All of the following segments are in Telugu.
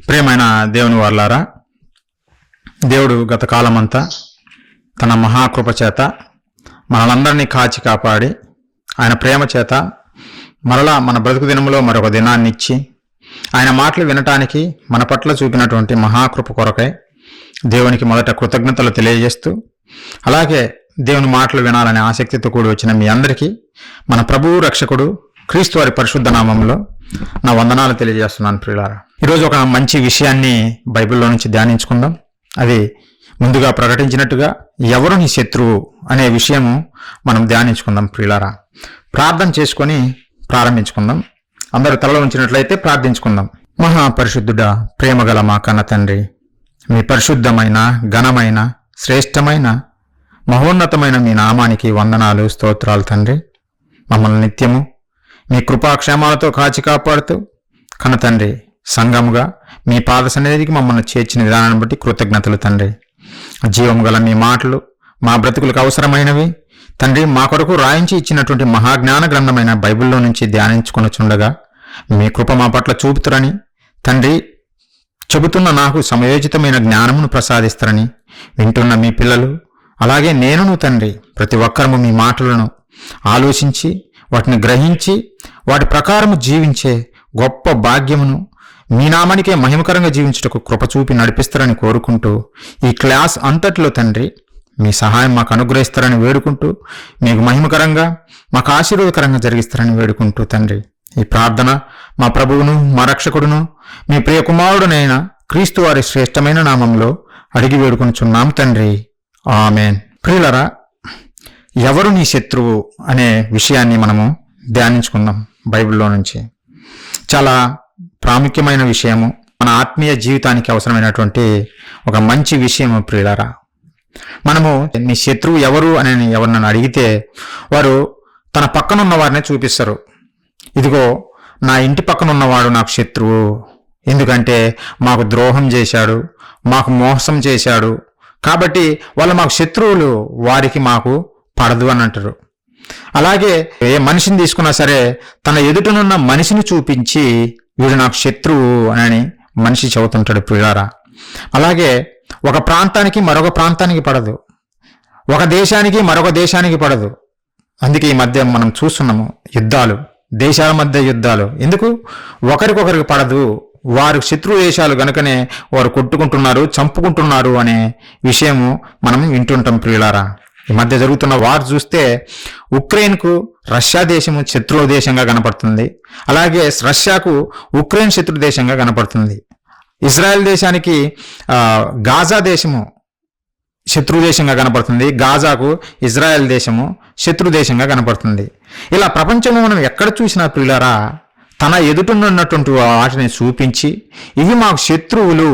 ప్రియమైన దేవుని వారలారా, దేవుడు గత కాలమంతా తన మహాకృప చేత మనలందరినీ కాచి కాపాడి ఆయన ప్రేమ చేత మరలా మన బ్రతుకు దినములో మరొక దినాన్ని ఇచ్చి ఆయన మాటలు వినటానికి మన పట్ల చూపినటువంటి మహాకృప కొరకై దేవునికి మొదట కృతజ్ఞతలు తెలియజేస్తూ, అలాగే దేవుని మాటలు వినాలనే ఆసక్తితో కూడి వచ్చిన మీ అందరికీ మన ప్రభువు రక్షకుడు క్రీస్తు వారి పరిశుద్ధ నామంలో నా వందనాలు తెలియజేస్తున్నాను. ప్రియులారా, ఈరోజు ఒక మంచి విషయాన్ని బైబిల్లో నుంచి ధ్యానించుకుందాం. అది ముందుగా ప్రకటించినట్టుగా ఎవరు నీ శత్రువు అనే విషయము మనం ధ్యానించుకుందాం. ప్రియులారా, ప్రార్థన చేసుకొని ప్రారంభించుకుందాం. అందరూ తలలో ఉంచినట్లయితే ప్రార్థించుకుందాం. మహాపరిశుద్ధుడా, ప్రేమగల మా కన్న తండ్రి, మీ పరిశుద్ధమైన, ఘనమైన, శ్రేష్టమైన, మహోన్నతమైన మీ నామానికి వందనాలు, స్తోత్రాలు తండ్రి. మమ్మల్ని నిత్యము మీ కృపాక్షేమాలతో కాచి కాపాడుతూ కన్న తండ్రి సంఘముగా మీ పాద సన్నిధికి మమ్మల్ని చేర్చిన విధానాన్ని బట్టి కృతజ్ఞతలు తండ్రి. జీవము గల మీ మాటలు మా బ్రతుకులకు అవసరమైనవి తండ్రి. మా కొరకు రాయించి ఇచ్చినటువంటి మహాజ్ఞాన గ్రంథమైన బైబిల్లో నుంచి ధ్యానించుకొనుచుండగా మీ కృప మా పట్ల చూపుతారని తండ్రి, చెబుతున్న నాకు సమయోచితమైన జ్ఞానమును ప్రసాదిస్తారని వింటున్న మీ పిల్లలు, అలాగే నేనును తండ్రి, ప్రతి ఒక్కరము మీ మాటలను ఆలోచించి వాటిని గ్రహించి వాటి ప్రకారము జీవించే గొప్ప భాగ్యమును మీ నామానికే మహిమకరంగా జీవించుటకు కృప చూపి నడిపిస్తారని కోరుకుంటూ, ఈ క్లాస్ అంతట్లో తండ్రి మీ సహాయం మాకు అనుగ్రహిస్తారని వేడుకుంటూ, మీకు మహిమకరంగా మాకు ఆశీర్వాదకరంగా జరిగిస్తారని వేడుకుంటూ తండ్రి, ఈ ప్రార్థన మా ప్రభువును మా రక్షకుడును మీ ప్రియ కుమారుడునైన క్రీస్తు వారి శ్రేష్టమైన నామంలో అడిగి వేడుకొనుచున్నాం తండ్రి, ఆమెన్. ప్రియులరా, ఎవరు నీ శత్రువు అనే విషయాన్ని మనము ధ్యానించుకుందాం. బైబిల్లో నుంచి చాలా ప్రాముఖ్యమైన విషయము, మన ఆత్మీయ జీవితానికి అవసరమైనటువంటి ఒక మంచి విషయము. ప్రియులరా, మనము నీ శత్రువు ఎవరు అని ఎవరినైనా అడిగితే వారు తన పక్కన ఉన్న వారిని చూపిస్తారు. ఇదిగో నా ఇంటి పక్కన ఉన్నవాడు నాకు శత్రువు, ఎందుకంటే మాకు ద్రోహం చేశాడు, మాకు మోసం చేశాడు, కాబట్టి వాళ్ళు మాకు శత్రువులు, వారికి మాకు పడదు అని అంటారు. అలాగే ఏ మనిషిని తీసుకున్నా సరే తన ఎదుటనున్న మనిషిని చూపించి వీడు నాకు శత్రువు అని మనిషి చెబుతుంటాడు. ప్రియులారా, అలాగే ఒక ప్రాంతానికి మరొక ప్రాంతానికి పడదు, ఒక దేశానికి మరొక దేశానికి పడదు. అందుకే ఈ మధ్య మనం చూస్తున్నాము యుద్ధాలు, దేశాల మధ్య యుద్ధాలు. ఎందుకు? ఒకరికొకరికి పడదు, వారు శత్రు దేశాలు గనుకనే వారు కొట్టుకుంటున్నారు, చంపుకుంటున్నారు అనే విషయము మనం వింటుంటాం. ప్రియులారా, ఈ మధ్య జరుగుతున్న వారు చూస్తే ఉక్రెయిన్కు రష్యా దేశము శత్రు దేశంగా కనపడుతుంది, అలాగే రష్యాకు ఉక్రెయిన్ శత్రు దేశంగా కనపడుతుంది. ఇజ్రాయెల్ దేశానికి గాజా దేశము శత్రు దేశంగా కనపడుతుంది, గాజాకు ఇజ్రాయెల్ దేశము శత్రు దేశంగా కనపడుతుంది. ఇలా ప్రపంచంలో మనం ఎక్కడ చూసినా ప్రియులారా, తన ఎదుటనున్నటువంటి వాటిని చూపించి ఇవి మాకు శత్రువులు,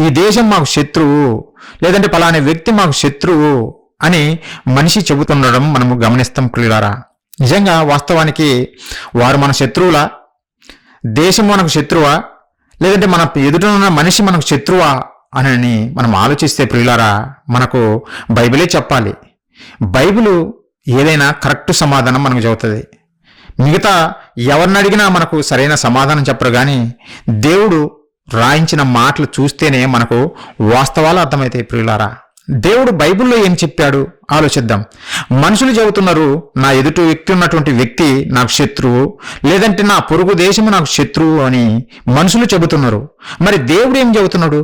ఈ దేశం మాకు శత్రువు, లేదంటే పలానా వ్యక్తి మాకు శత్రువు అని మనిషి చెబుతుండడం మనము గమనిస్తాం. ప్రియులారా, నిజంగా వాస్తవానికి వారు మన శత్రువులా, దేశం మనకు శత్రువా, లేదంటే మన ఎదుటనున్న మనిషి మనకు శత్రువా అని మనం ఆలోచిస్తే ప్రియులారా, మనకు బైబిలే చెప్పాలి. బైబిలు ఏదైనా కరెక్ట్ సమాధానం మనకు చెబుతుంది. మిగతా ఎవరిని అడిగినా మనకు సరైన సమాధానం చెప్పరు, కానీ దేవుడు రాయించిన మాటలు చూస్తేనే మనకు వాస్తవాలు అర్థమవుతాయి. ప్రియులారా, దేవుడు బైబిల్లో ఏం చెప్పాడు ఆలోచిద్దాం. మనుషులు చెబుతున్నారు నా ఎదుటి వ్యక్తి ఉన్నటువంటి వ్యక్తి నాకు శత్రువు, లేదంటే నా పొరుగు దేశము నాకు శత్రువు అని మనుషులు చెబుతున్నారు. మరి దేవుడు ఏం చెబుతున్నాడు?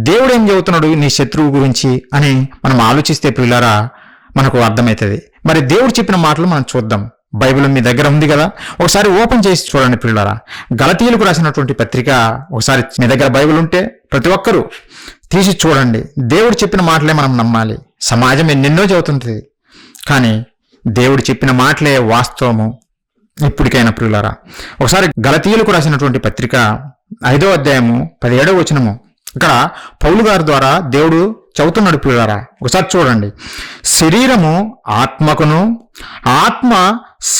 దేవుడు ఏం చెబుతున్నాడు నీ శత్రువు గురించి అని మనం ఆలోచిస్తే ప్రియులారా మనకు అర్థమవుతుంది. మరి దేవుడు చెప్పిన మాటలు మనం చూద్దాం. బైబిల్ మీ దగ్గర ఉంది కదా, ఒకసారి ఓపెన్ చేసి చూడండి ప్రియులారా. గలతీయులకు రాసినటువంటి పత్రిక ఒకసారి మీ దగ్గర బైబిల్ ఉంటే ప్రతి ఒక్కరూ తీసి చూడండి. దేవుడు చెప్పిన మాటలే మనం నమ్మాలి. సమాజం ఎన్నెన్నో చెబుతుంది, కానీ దేవుడు చెప్పిన మాటలే వాస్తవము ఇప్పటికైనా. ప్రియులారా, ఒకసారి గలతీయులకు రాసినటువంటి పత్రిక 5వ అధ్యాయము 17వ వచనము, ఇక్కడ పౌలు గారి ద్వారా దేవుడు చెబుతున్నాడు. ప్రియులారా, ఒకసారి చూడండి. శరీరము ఆత్మకును, ఆత్మ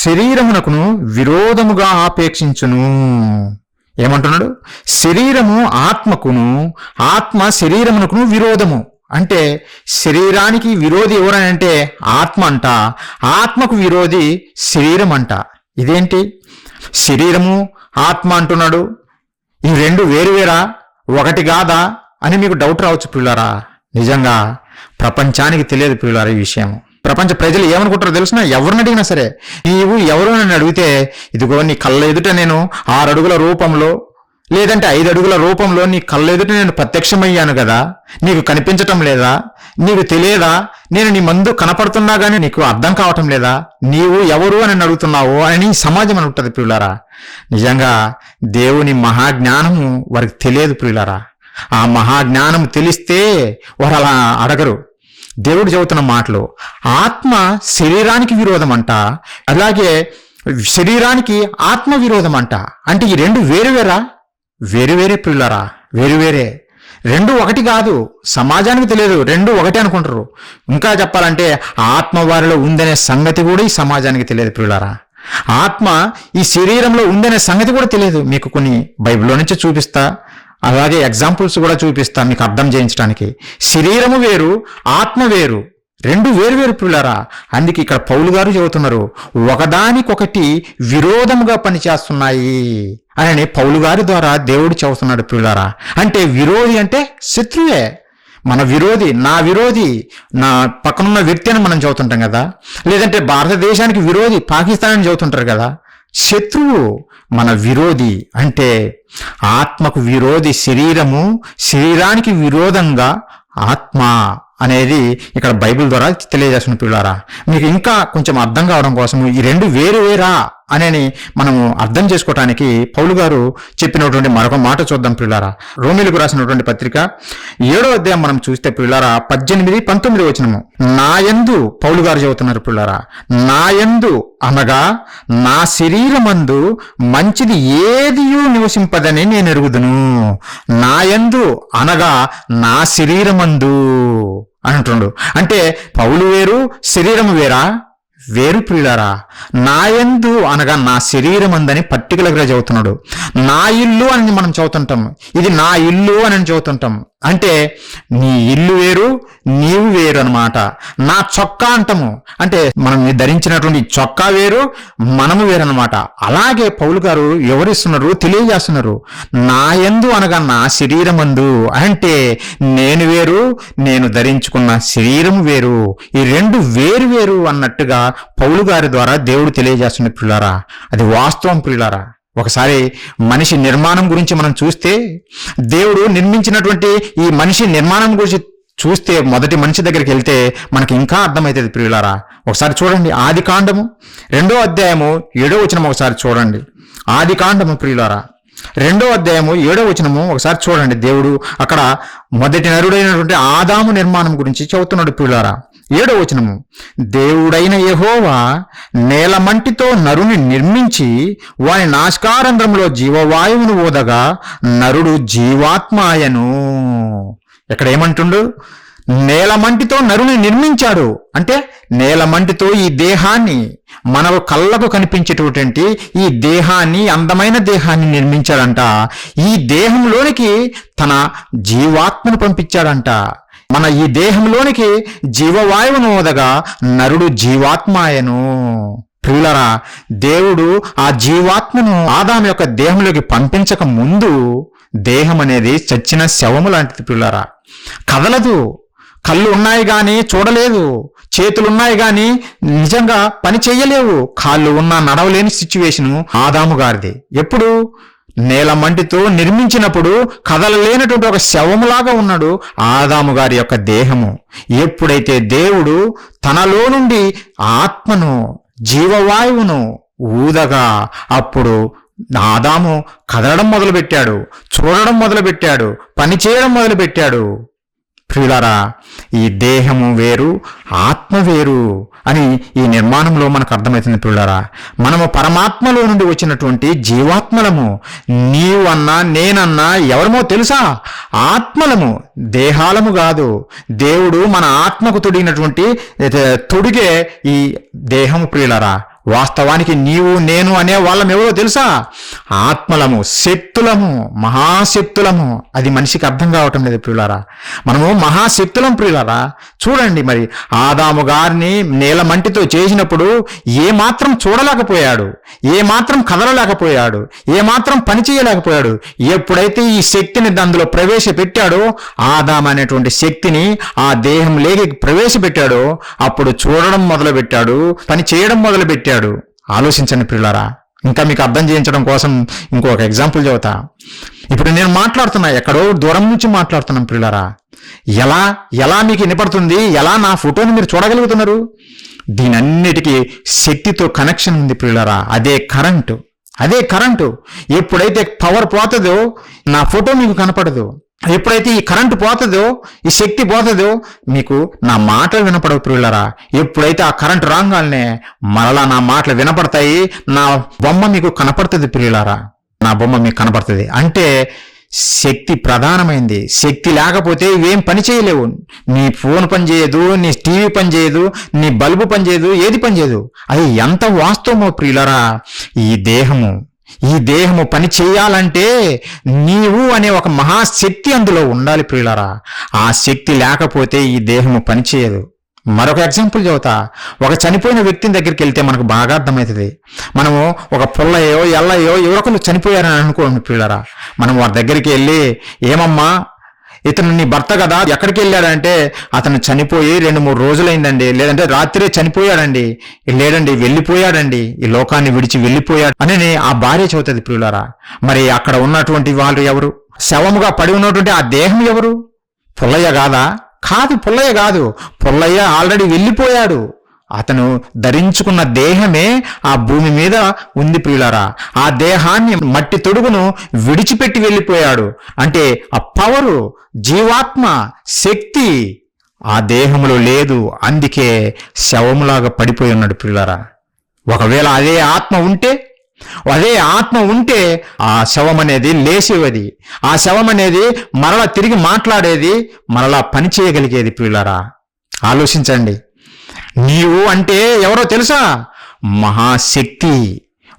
శరీరమునకును విరోధముగా ఆపేక్షించును. ఏమంటున్నాడు? శరీరము ఆత్మకును, ఆత్మ శరీరమునకును విరోధము. అంటే శరీరానికి విరోధి ఎవరనంటే ఆత్మ అంట, ఆత్మకు విరోధి శరీరం అంట. ఇదేంటి? శరీరము ఆత్మ అంటున్నాడు, ఈ రెండు వేరువేరా? ఒకటి కాదా అని మీకు డౌట్ రావచ్చు ప్రియులారా. నిజంగా ప్రపంచానికి తెలియదు ప్రియులారా ఈ విషయం. ప్రపంచ ప్రజలు ఏమనుకుంటారో తెలుసిన, ఎవరిని అడిగినా సరే, నీవు ఎవరు అని అడిగితే, ఇదిగో నీ కళ్ళ ఎదుట నేను 6 అడుగుల రూపంలో లేదంటే 5 అడుగుల రూపంలో నీ కళ్ళ ఎదుట నేను ప్రత్యక్షమయ్యాను కదా, నీకు కనిపించటం లేదా, నీకు తెలియదా, నేను నీ ముందు కనపడుతున్నా గానీ నీకు అర్థం కావటం లేదా, నీవు ఎవరు అని అడుగుతున్నావు అని సమాజం అని ఉంటుంది ప్రియులారా. నిజంగా దేవుని మహాజ్ఞానము వారికి తెలియదు ప్రియులారా. ఆ మహాజ్ఞానం తెలిస్తే వారు అలా అడగరు. దేవుడు చెబుతున్న మాటలు, ఆత్మ శరీరానికి విరోధం అంట, అలాగే శరీరానికి ఆత్మ విరోధం అంట. అంటే ఈ రెండు వేరువేరా? వేరువేరే ప్రియులారా, వేరువేరే. రెండు ఒకటి కాదు. సమాజానికి తెలియదు, రెండు ఒకటి అనుకుంటారు. ఇంకా చెప్పాలంటే ఆత్మ వారిలో ఉందనే సంగతి కూడా ఈ సమాజానికి తెలియదు ప్రియులారా. ఆత్మ ఈ శరీరంలో ఉందనే సంగతి కూడా తెలియదు. మీకు కొన్ని బైబిల్లో నుంచి చూపిస్తా, అలాగే ఎగ్జాంపుల్స్ కూడా చూపిస్తా మీకు అర్థం చేయించడానికి. శరీరము వేరు, ఆత్మ వేరు, రెండు వేరు వేరు ప్రియులారా. అందుకే ఇక్కడ పౌలు గారు చెబుతున్నారు, ఒకదానికొకటి విరోధముగా పనిచేస్తున్నాయి అని పౌలు గారి ద్వారా దేవుడు చెబుతున్నాడు ప్రియులారా. అంటే విరోధి అంటే శత్రువే, మన విరోధి, నా విరోధి, నా పక్కనున్న వ్యక్తి అని మనం చెబుతుంటాం కదా. లేదంటే భారతదేశానికి విరోధి పాకిస్తాన్ అని చెబుతుంటారు కదా. శత్రువు మన విరోధి. అంటే ఆత్మకు విరోధి శరీరము, శరీరానికి విరోధంగా ఆత్మ అనేది ఇక్కడ బైబిల్ ద్వారా తెలియజేస్తున్న పిల్లారా. మీకు ఇంకా కొంచెం అర్థం కావడం కోసం ఈ రెండు వేరు వేరా అని మనము అర్థం చేసుకోవటానికి పౌలు గారు చెప్పినటువంటి మరొక మాట చూద్దాం పిల్లారా. రోమీలకు రాసినటువంటి పత్రిక 7వ అధ్యాయం మనం చూస్తే పిల్లారా 18-19 వచనము. నాయందు పౌలు గారు చెబుతున్నారు పిల్లారా, నాయందు అనగా నా శరీరమందు మంచిది ఏదియూ నివసింపదని నేను ఎరుగుదును. నాయందు అనగా నా శరీరమందు అంటుండు. అంటే పౌలు వేరు, శరీరం వేరా? వేరు ప్రియులారా. నాయందు అనగా నా శరీరం అందని పర్టికులర్గా చదువుతున్నాడు. నా ఇల్లు అని మనం చదువుతుంటాం, ఇది నా ఇల్లు అని చదువుతుంటాం. అంటే నీ ఇల్లు వేరు, నీవు వేరు అనమాట. నా చొక్కా అంటాము, అంటే మనం ధరించినటువంటి చొక్కా వేరు, మనము వేరు అనమాట. అలాగే పౌలు గారు ఎవరిస్తున్నారు, తెలియజేస్తున్నారు. నాయందు అనగా నా శరీరమందు అంటే నేను వేరు, నేను ధరించుకున్న శరీరం వేరు. ఈ రెండు వేరు వేరు అన్నట్టుగా పౌలు గారి ద్వారా దేవుడు తెలియజేస్తున్న ప్రియులారా. అది వాస్తవం ప్రియులారా. ఒకసారి మనిషి నిర్మాణం గురించి మనం చూస్తే, దేవుడు నిర్మించినటువంటి ఈ మనిషి నిర్మాణం గురించి చూస్తే, మొదటి మనిషి దగ్గరికి వెళ్తే మనకి ఇంకా అర్థమవుతుంది ప్రియులారా. ఒకసారి చూడండి, ఆది కాండము 2వ అధ్యాయము 7వ వచనం ఒకసారి చూడండి. ఆది కాండము ప్రియులారా 2వ అధ్యాయము 7వ వచనము ఒకసారి చూడండి. దేవుడు అక్కడ మొదటి నరుడైనటువంటి ఆదాము నిర్మాణం గురించి చెబుతున్నాడు ప్రియులారా. 7వ వచనము, దేవుడైన యెహోవా నేలమంటితో నరుని నిర్మించి వాని నాసికారంధ్రంలో జీవవాయువును ఊదగా నరుడు జీవాత్మాయను. ఇక్కడ ఏమంటుండు? నేలమంటితో నరుని నిర్మించాడు. అంటే నేలమంటితో ఈ దేహాన్ని, మన కళ్ళకు కనిపించేటటువంటి ఈ దేహాన్ని, అందమైన దేహాన్ని నిర్మించాడంట. ఈ దేహంలోనికి తన జీవాత్మను పంపించాడంట. మన ఈ దేహంలోనికి జీవవాయువును ఓదగా నరుడు జీవాత్మాయను. ప్రియులరా, దేవుడు ఆ జీవాత్మను ఆదాము యొక్క దేహంలోకి పంపించక ముందు దేహం అనేది చచ్చిన శవము లాంటిది ప్రియులరా. కదలదు. కళ్ళు ఉన్నాయి గాని చూడలేదు, చేతులున్నాయి గాని నిజంగా పని చెయ్యలేవు, కాళ్ళు ఉన్నా నడవలేని సిచ్యువేషను ఆదాము గారిది. ఎప్పుడు? నేలమంటితో నిర్మించినప్పుడు కదలలేనటువంటి ఒక శవములాగా ఉన్నాడు ఆదాము గారి యొక్క దేహము. ఎప్పుడైతే దేవుడు తనలో నుండి ఆత్మను, జీవవాయువును ఊదగా అప్పుడు ఆదాము కదలడం మొదలుపెట్టాడు, చూడడం మొదలుపెట్టాడు, పని చేయడం మొదలుపెట్టాడు. ప్రియులారా, ఈ దేహము వేరు, ఆత్మ వేరు అని ఈ నిర్మాణంలో మనకు అర్థమవుతుంది ప్రియులారా. మనము పరమాత్మలో నుండి వచ్చినటువంటి జీవాత్మలము. నీవన్నా నేనన్నా ఎవరమో తెలుసా? ఆత్మలము, దేహాలము కాదు. దేవుడు మన ఆత్మకు తొడిగినటువంటి తొడిగే ఈ దేహము ప్రియులారా. వాస్తవానికి నీవు నేను అనే వాళ్ళం ఎవరో తెలుసా? ఆత్మలము, శక్తులము, మహాశక్తులము. అది మనిషికి అర్థం కావటం లేదు ప్రియులారా. మనము మహాశక్తులం ప్రియులారా. చూడండి, మరి ఆదాము గారిని నేల మంటితో చేసినప్పుడు ఏమాత్రం చూడలేకపోయాడు, ఏమాత్రం కదలలేకపోయాడు, ఏమాత్రం పని చేయలేకపోయాడు. ఎప్పుడైతే ఈ శక్తిని అందులో ప్రవేశపెట్టాడో, ఆదాము అనేటువంటి శక్తిని ఆ దేహం లేకి ప్రవేశపెట్టాడో, అప్పుడు చూడడం మొదలుపెట్టాడు, పని చేయడం మొదలుపెట్టాడు. ఆలోచించండి ప్రియులారా. ఇంకా మీకు అర్థం చేయించడం కోసం ఇంకొక ఎగ్జాంపుల్ చెబుతా. ఇప్పుడు నేను మాట్లాడుతున్నా, ఎక్కడో దూరం నుంచి మాట్లాడుతున్నాను ప్రియులారా. ఎలా మీకు వినపడుతుంది? ఎలా నా ఫోటోని మీరు చూడగలుగుతున్నారు? దీనన్నిటికీ శక్తితో కనెక్షన్ ఉంది ప్రియులారా. అదే కరెంటు. ఎప్పుడైతే పవర్ పోతుందో నా ఫోటో మీకు కనపడదు. ఎప్పుడైతే ఈ కరెంటు పోతుందో, ఈ శక్తి పోతుందో, మీకు నా మాటలు వినపడవు ప్రియులారా. ఎప్పుడైతే ఆ కరెంటు రాగానే మరలా నా మాటలు వినపడతాయి, నా బొమ్మ మీకు కనపడుతుంది ప్రియులారా. నా బొమ్మ మీకు కనపడుతుంది. అంటే శక్తి ప్రధానమైంది. శక్తి లేకపోతే ఇవేం పని చేయలేవు. నీ ఫోన్ పని చేయదు, నీ టీవీ పని చేయదు, నీ బల్బు పని చేయదు, ఏది పని చేయదు. అది ఎంత వాస్తవమో ప్రియులారా. ఈ దేహము పని చేయాలంటే నీవు అనే ఒక మహాశక్తి అందులో ఉండాలి ప్రియులారా. ఆ శక్తి లేకపోతే ఈ దేహము పని చేయదు. మరొక ఎగ్జాంపుల్ చెబుతా. ఒక చనిపోయిన వ్యక్తిని దగ్గరికి వెళ్తే మనకు బాగా అర్థమవుతుంది. మనము ఒక పుల్లయో ఎల్లయో ఎవరొకరు చనిపోయారని అనుకోండి ప్రియులారా. మనం వారి దగ్గరికి వెళ్ళి, ఏమమ్మా ఇతను నీ భర్త కదా, ఎక్కడికి వెళ్ళాడంటే అతను చనిపోయి 2-3 రోజులైందండి, లేదంటే రాత్రే చనిపోయాడండి, లేదండి వెళ్ళిపోయాడండి, ఈ లోకాన్ని విడిచి వెళ్ళిపోయాడు అని ఆ భార్య చెబుతుంది ప్రియులారా. మరి అక్కడ ఉన్నటువంటి వాళ్ళు ఎవరు? శవముగా పడి ఉన్నటువంటి ఆ దేహం ఎవరు? పుల్లయ్య కాదా? కాదు, పుల్లయ్య కాదు. పుల్లయ్య ఆల్రెడీ వెళ్ళిపోయాడు. అతను ధరించుకున్న దేహమే ఆ భూమి మీద ఉంది ప్రియులారా. ఆ దేహాన్ని, మట్టి తొడుగును విడిచిపెట్టి వెళ్ళిపోయాడు. అంటే ఆ పవరు, జీవాత్మ, శక్తి ఆ దేహంలో లేదు. అందుకే శవములాగా పడిపోయి ఉన్నాడు ప్రియులారా. ఒకవేళ అదే ఆత్మ ఉంటే ఆ శవం అనేది లేచేది, ఆ శవం అనేది మరలా తిరిగి మాట్లాడేది, మరలా పని చేయగలిగేది ప్రియులారా. ఆలోచించండి. నీవు అంటే ఎవరో తెలుసా? మహాశక్తి.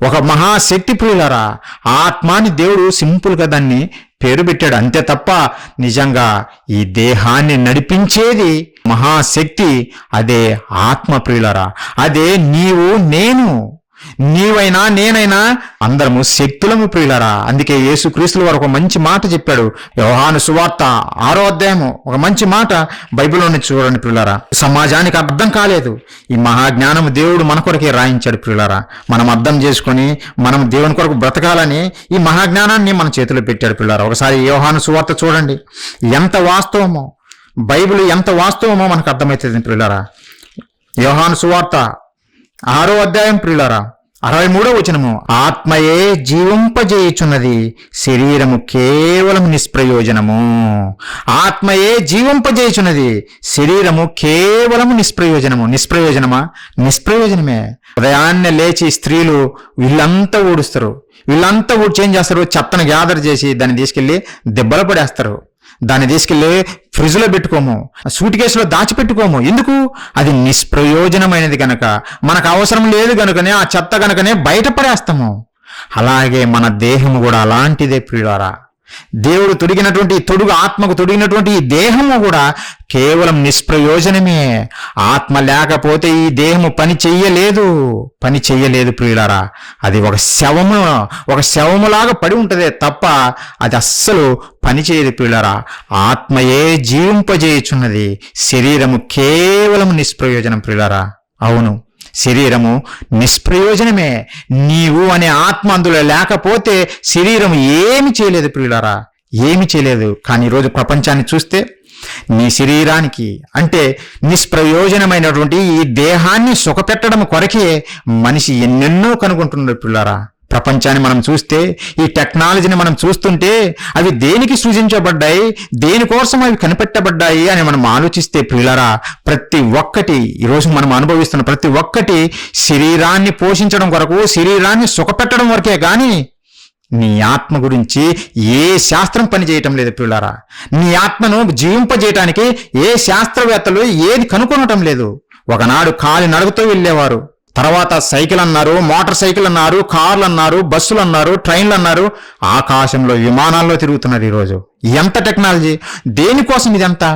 ఒక మహాశక్తి ప్రియులారా. ఆత్మాని దేవుడు సింపుల్గా దాన్ని పేరు పెట్టాడు అంతే తప్ప నిజంగా ఈ దేహాన్ని నడిపించేది మహాశక్తి. అదే ఆత్మ ప్రియులారా. అదే నీవు నేను, నీవైనా నేనైనా అందరము శక్తులము ప్రియులారా. అందుకే యేసుక్రీస్తుల వారు ఒక మంచి మాట చెప్పాడు. యోహాను సువార్త 6వ అధ్యాయము ఒక మంచి మాట బైబిల్లోని చూడండి ప్రియులారా. సమాజానికి అర్థం కాలేదు. ఈ మహాజ్ఞానము దేవుడు మన కొరకే రాయించాడు ప్రియులారా. మనం అర్థం చేసుకొని మనం దేవుని కొరకు బ్రతకాలని ఈ మహాజ్ఞానాన్ని మన చేతిలో పెట్టాడు ప్రియులారా. ఒకసారి యోహాను సువార్త చూడండి, ఎంత వాస్తవమో, బైబిల్ ఎంత వాస్తవమో మనకు అర్థమవుతుంది ప్రియులారా. యోహాను సువార్త 6వ అధ్యాయం ప్రియులారా, 63వ వచనము. ఆత్మయే జీవింపజేయుచున్నది, శరీరము కేవలం నిష్ప్రయోజనము. ఆత్మయే జీవింపజేయుచున్నది, శరీరము కేవలము నిష్ప్రయోజనము. నిష్ప్రయోజనమే. ఉదయాన్నే లేచి స్త్రీలు వీళ్ళంతా ఊడుస్తారు. వీళ్ళంతా ఊడ్చి ఏం చేస్తారు? చెత్తను గ్యాదర్ చేసి దాన్ని తీసుకెళ్లి దెబ్బలు పడేస్తారు. దాన్ని తీసుకెళ్లి ఫ్రిడ్జ్లో పెట్టుకోము, సూట్ కేసులో దాచిపెట్టుకోము. ఎందుకు? అది నిష్ప్రయోజనమైనది కనుక, మనకు అవసరం లేదు కనుకనే ఆ చెత్త కనుకనే బయటపడేస్తాము. అలాగే మన దేహము కూడా అలాంటిదే ప్రియులారా. దేవుడు తొడిగినటువంటి తొడుగు, ఆత్మకు తొడిగినటువంటి ఈ దేహము కూడా కేవలం నిష్ప్రయోజనమే. ఆత్మ లేకపోతే ఈ దేహము పని చెయ్యలేదు ప్రియులారా. అది ఒక శవములాగా పడి ఉంటదే తప్ప అది అస్సలు పని చేయదు ప్రియులారా. ఆత్మయే జీవింపజేయుచున్నది, శరీరము కేవలం నిష్ప్రయోజనం ప్రియులారా. అవును, శరీరము నిష్ప్రయోజనమే. నీవు అనే ఆత్మ అందులో లేకపోతే శరీరం ఏమి చేయలేదు ప్రియులారా, ఏమి చేయలేదు. కానీ ఈరోజు ప్రపంచాన్ని చూస్తే నీ శరీరానికి అంటే నిష్ప్రయోజనమైనటువంటి ఈ దేహాన్ని సుఖపెట్టడం కొరకే మనిషి ఎన్నెన్నో కనుగొంటున్నాడు ప్రియులారా. ప్రపంచాన్ని మనం చూస్తే, ఈ టెక్నాలజీని మనం చూస్తుంటే అవి దేనికి సృజించబడ్డాయి, దేనికోసం అవి కనిపెట్టబడ్డాయి అని మనం ఆలోచిస్తే ప్రియులారా, ప్రతి ఒక్కటి ఈరోజు మనం అనుభవిస్తున్న ప్రతి ఒక్కటి శరీరాన్ని పోషించడం కొరకు, శరీరాన్ని సుఖపెట్టడం వరకే కానీ నీ ఆత్మ గురించి ఏ శాస్త్రం పని చేయటం లేదు ప్రియులారా. నీ ఆత్మను జీవింపజేయటానికి ఏ శాస్త్రవేత్తలు ఏది కనుక్కొనటం లేదు. ఒకనాడు కాలి నడకతో వెళ్ళేవారు, తర్వాత సైకిల్ అన్నారు, మోటార్ సైకిల్ అన్నారు, కార్లు అన్నారు, బస్సులు అన్నారు, ట్రైన్లు అన్నారు, ఆకాశంలో విమానాల్లో తిరుగుతున్నారు ఈరోజు. ఎంత టెక్నాలజీ! దేనికోసం ఇదంతా?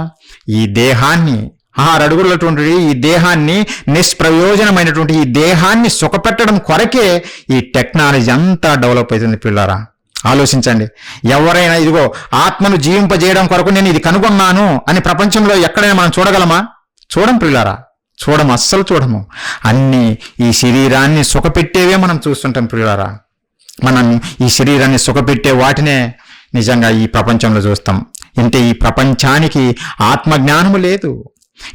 ఈ దేహాన్ని 6 అడుగులటువంటి ఈ దేహాన్ని, నిష్ప్రయోజనమైనటువంటి ఈ దేహాన్ని సుఖపెట్టడం కొరకే ఈ టెక్నాలజీ అంతా డెవలప్ అవుతుంది పిల్లారా. ఆలోచించండి. ఎవరైనా ఇదిగో ఆత్మను జీవింపజేయడం కొరకు నేను ఇది కనుగొన్నాను అని ప్రపంచంలో ఎక్కడైనా మనం చూడగలమా? చూడం పిల్లారా, చూడము, అస్సలు చూడము. అన్నీ ఈ శరీరాన్ని సుఖపెట్టేవే మనం చూస్తుంటాం పిల్లారా. మనం ఈ శరీరాన్ని సుఖపెట్టే వాటినే నిజంగా ఈ ప్రపంచంలో చూస్తాం. అంటే ఈ ప్రపంచానికి ఆత్మజ్ఞానము లేదు,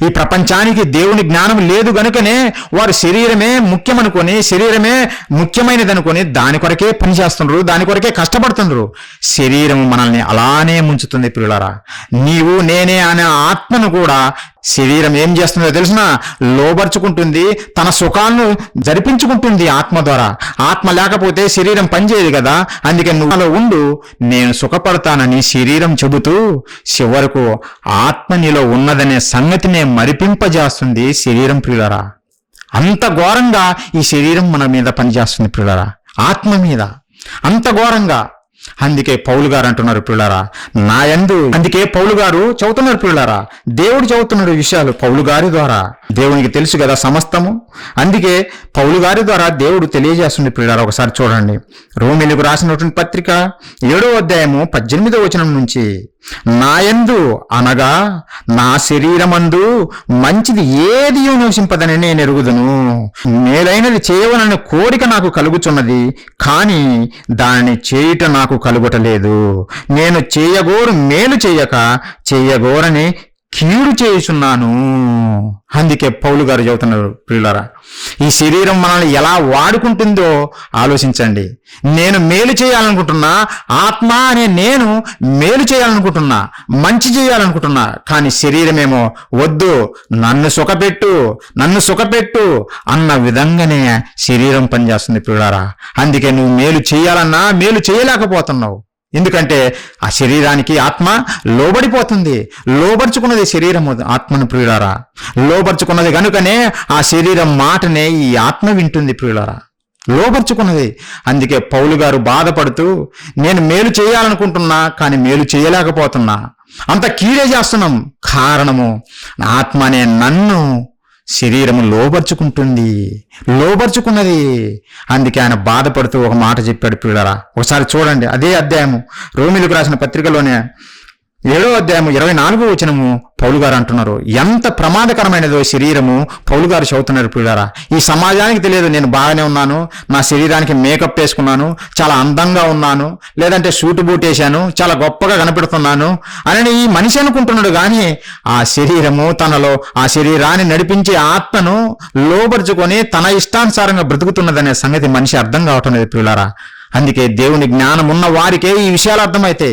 ఈ ప్రపంచానికి దేవుని జ్ఞానం లేదు గనుకనే వారు శరీరమే ముఖ్యమనుకొని, శరీరమే ముఖ్యమైనదనుకొని దాని కొరకే పని చేస్తుండ్రు, దాని కొరకే కష్టపడుతుండ్రు. శరీరం మనల్ని అలానే ముంచుతుంది పిల్లారా. నీవు నేనే అనే ఆత్మను కూడా శరీరం ఏం చేస్తుందో తెలిసిన లోబర్చుకుంటుంది, తన సుఖాలను జరిపించుకుంటుంది ఆత్మ ద్వారా. ఆత్మ లేకపోతే శరీరం పనిచేయదు కదా. అందుకే నువ్వు ఉండు, నేను సుఖపడతానని శరీరం చెబుతూ చివరకు ఆత్మ నీలో ఉన్నదనే సంగతినే మరిపింపజేస్తుంది శరీరం ప్రియులరా. అంత ఘోరంగా ఈ శరీరం మన మీద పనిచేస్తుంది ప్రియులరా, ఆత్మ మీద అంత ఘోరంగా. అందుకే పౌలు గారు అంటున్నారు పిల్లారా, నా యందు. అందుకే పౌలు గారు చదువుతున్నారు పిల్లారా, దేవుడు చదువుతున్నాడు విషయాలు పౌలు గారి ద్వారా. దేవునికి తెలుసు కదా సమస్తము. అందుకే పౌలు గారి ద్వారా దేవుడు తెలియజేస్తుంది పిల్లారా. ఒకసారి చూడండి, రోమీయులకు రాసినటువంటి పత్రిక 7వ అధ్యాయము 18వ వచనం నుంచి, నా యందు అనగా నా శరీరమందు మంచిది ఏది నివసింపదని నేను ఎరుగుదును, మేలైనది చేయవలన కోరిక నాకు కలుగుచున్నది, కానీ దానిని చేయుట నాకు కలుగుటలేదు. నేను చేయగోరు మేలు చేయక చేయగోరని కీడు చేయుచున్నాను. అందుకే పౌలు గారు చెబుతున్నారు ప్రియులారా, ఈ శరీరం మనల్ని ఎలా వాడుకుంటుందో ఆలోచించండి. నేను మేలు చేయాలనుకుంటున్నా, ఆత్మ అనే నేను మేలు చేయాలనుకుంటున్నా, మంచి చేయాలనుకుంటున్నా, కానీ శరీరమేమో వద్దు, నన్ను సుఖపెట్టు అన్న విధంగానే శరీరం పనిచేస్తుంది ప్రియులారా. అందుకే నువ్వు మేలు చేయాలన్నా మేలు చేయలేకపోతున్నావు. ఎందుకంటే ఆ శరీరానికి ఆత్మ లోబడిపోతుంది. లోబర్చుకున్నది శరీరము ఆత్మను ప్రియులారా, లోబర్చుకున్నది కనుకనే ఆ శరీరం మాటనే ఈ ఆత్మ వింటుంది ప్రియులారా, లోబర్చుకున్నది. అందుకే పౌలు గారు బాధపడుతూ, నేను మేలు చేయాలనుకుంటున్నా కానీ మేలు చేయలేకపోతున్నా, అంత కీడే చేస్తున్నాం. కారణము ఆత్మ అనే నన్ను శరీరము లోబర్చుకున్నది. అందుకే ఆయన బాధపడుతూ ఒక మాట చెప్పాడు పిల్లరా. ఒకసారి చూడండి, అదే అధ్యాయము రోమీయులకు రాసిన పత్రికలోనే 7వ అధ్యాయము 24వ వచనము పౌలు గారు అంటున్నారు, ఎంత ప్రమాదకరమైనదో శరీరము. పౌలు గారు చదువుతున్నారు పిల్లారా. ఈ సమాజానికి తెలియదు నేను బాగానే ఉన్నాను, నా శరీరానికి మేకప్ వేసుకున్నాను, చాలా అందంగా ఉన్నాను, లేదంటే సూటు బూట్ వేశాను, చాలా గొప్పగా కనపెడుతున్నాను అని ఈ మనిషి అనుకుంటున్నాడు. కానీ ఆ శరీరము తనలో ఆ శరీరాన్ని నడిపించే ఆత్మను లోబరుచుకొని తన ఇష్టానుసారంగా బ్రతుకుతున్నదనే సంగతి మనిషి అర్థం కావటం లేదు పిల్లారా. అందుకే దేవుని జ్ఞానం ఉన్న వారికే ఈ విషయాలు అర్థమైతే,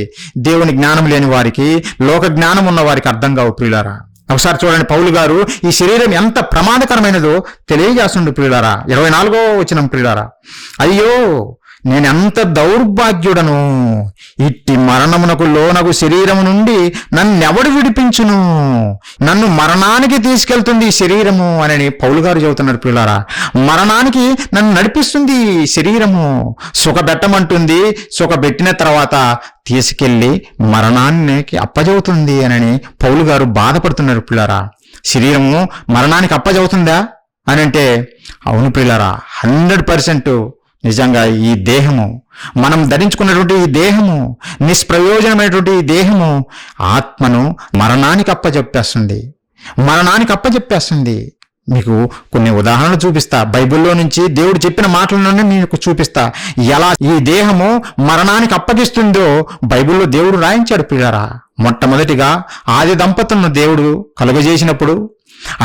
దేవుని జ్ఞానం లేని వారికి, లోక జ్ఞానం ఉన్న వారికి అర్థం కావు ప్రియులారా. ఒకసారి చూడండి, పౌలు గారు ఈ శరీరం ఎంత ప్రమాదకరమైనదో తెలియజేస్తుండు ప్రియులారా. 24వ వచనం ప్రియులారా, అయ్యో నేనెంత దౌర్భాగ్యుడను, ఇట్టి మరణమునకు లోనగు శరీరము నుండి నన్నెవడు విడిపించును, నన్ను మరణానికి తీసుకెళ్తుంది ఈ శరీరము అని పౌలు గారు చెబుతున్నారు పిల్లారా. మరణానికి నన్ను నడిపిస్తుంది శరీరము, సుఖపెట్టమంటుంది, సుఖపెట్టిన తర్వాత తీసుకెళ్లి మరణానికి అప్పజవుతుంది అని పౌలు గారు బాధపడుతున్నారు పిల్లారా. శరీరము మరణానికి అప్పజవుతుందా అని అంటే అవును పిల్లారా, 100% నిజంగా ఈ దేహము, మనం ధరించుకున్నటువంటి ఈ దేహము, నిష్ప్రయోజనమైనటువంటి ఈ దేహము ఆత్మను మరణానికి అప్పచెప్పేస్తుంది. మీకు కొన్ని ఉదాహరణలు చూపిస్తా, బైబిల్లో నుంచి దేవుడు చెప్పిన మాటల నుండి మీకు చూపిస్తా ఎలా ఈ దేహము మరణానికి అప్పగిస్తుందో బైబిల్లో దేవుడు రాయించాడు పిల్లారా. మొట్టమొదటిగా ఆది దంపతులను దేవుడు కలుగజేసినప్పుడు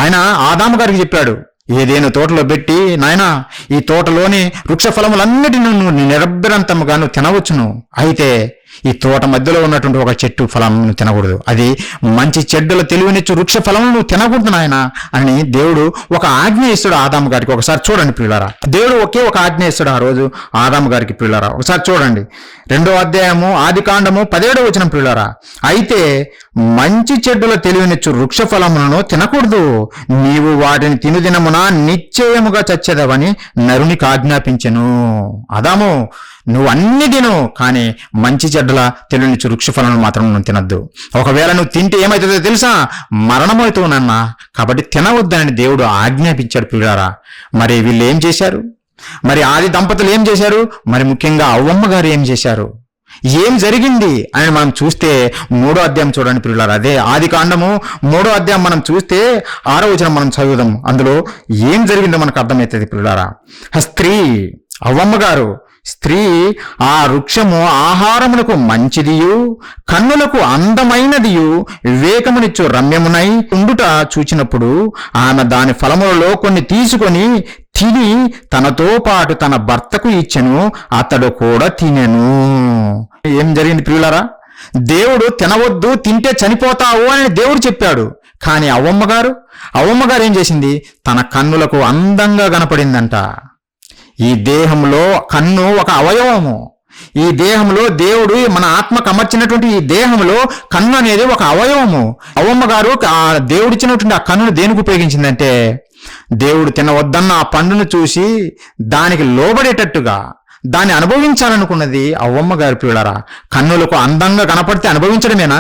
ఆయన ఆదాము గారికి చెప్పాడు, ఏదేను తోటలో పెట్టి, నాయనా ఈ తోటలోని వృక్ష ఫలములన్నిటిని నువ్వు నిరభ్రంతముగా నువ్వు తినవచ్చును, అయితే ఈ తోట మధ్యలో ఉన్నటువంటి ఒక చెట్టు ఫలం నువ్వు తినకూడదు, అది మంచి చెడ్డల తెలివినిచ్చు వృక్ష ఫలం నువ్వు తినకూడదు నాయన అని దేవుడు ఒక ఆజ్ఞ ఇస్తాడు ఆదాము గారికి. ఒకసారి చూడండి ప్రియులారా, దేవుడు ఒకే ఒక ఆజ్ఞ ఇస్తాడు ఆ రోజు ఆదాము గారికి ప్రియులారా. ఒకసారి చూడండి 2వ అధ్యాయము ఆదికాండము 17వ వచనం ప్రియులారా. అయితే మంచి చెడ్డల తెలివినిచ్చు వృక్ష ఫలములను తినకూడదు, నీవు వాటిని తినుదినమున నిశ్చయముగా చచ్చెదవని నరునికి ఆజ్ఞాపించెను. ఆదాము నువ్వు అన్ని తిను, కానీ మంచి చెడ్డల తెలివినిచ్చు వృక్ష ఫలాలను మాత్రం నువ్వు తినద్దు. ఒకవేళ నువ్వు తింటే ఏమవుతుందో తెలుసా? మరణమవుతావునన్నా. కాబట్టి తినవద్దని దేవుడు ఆజ్ఞాపించాడు ప్రియులారా. మరి వీళ్ళు ఏం చేశారు? మరి ఆది దంపతులు ఏం చేశారు? మరి ముఖ్యంగా అవ్వమ్మ గారు ఏం చేశారు? ఏం జరిగింది అని మనం చూస్తే 3వ అధ్యాయం చూడండి ప్రియులారా. అదే ఆదికాండము 3వ అధ్యాయం మనం చూస్తే 6వ వచనం మనం చదువుదాం. అందులో ఏం జరిగిందో మనకు అర్థమవుతుంది ప్రియులారా. అవ్వమ్మ గారు స్త్రీ ఆ వృక్షము ఆహారమునకు మంచిదియు కన్నులకు అందమైనదియు వివేకమునిచ్చు రమ్యమునై ఉండుట చూచినప్పుడు ఆమె దాని ఫలములలో కొన్ని తీసుకొని తిని తనతో పాటు తన భర్తకు ఇచ్చెను, అతడు కూడా తినెను. ఏం జరిగింది ప్రియులారా? దేవుడు తినవద్దు, తింటే చనిపోతావు అని దేవుడు చెప్పాడు. కానీ అవ్వమ్మ గారు ఏం చేసింది? తన కన్నులకు అందంగా కనపడిందంట. ఈ దేహంలో కన్ను ఒక అవయవము. ఈ దేహంలో దేవుడు మన ఆత్మకు అమర్చినటువంటి ఈ దేహంలో కన్ను అనేది ఒక అవయవము. అవ్వమ్మ గారు ఆ దేవుడిచ్చినటువంటి ఆ కన్నును దేనికి ఉపయోగించిందంటే, దేవుడు తినవద్దన్న ఆ పండును చూసి దానికి లోబడేటట్టుగా దాన్ని అనుభవించాలనుకున్నది అవ్వమ్మ గారి ప్రియులారా. కన్నులకు అందంగా కనపడితే అనుభవించడమేనా?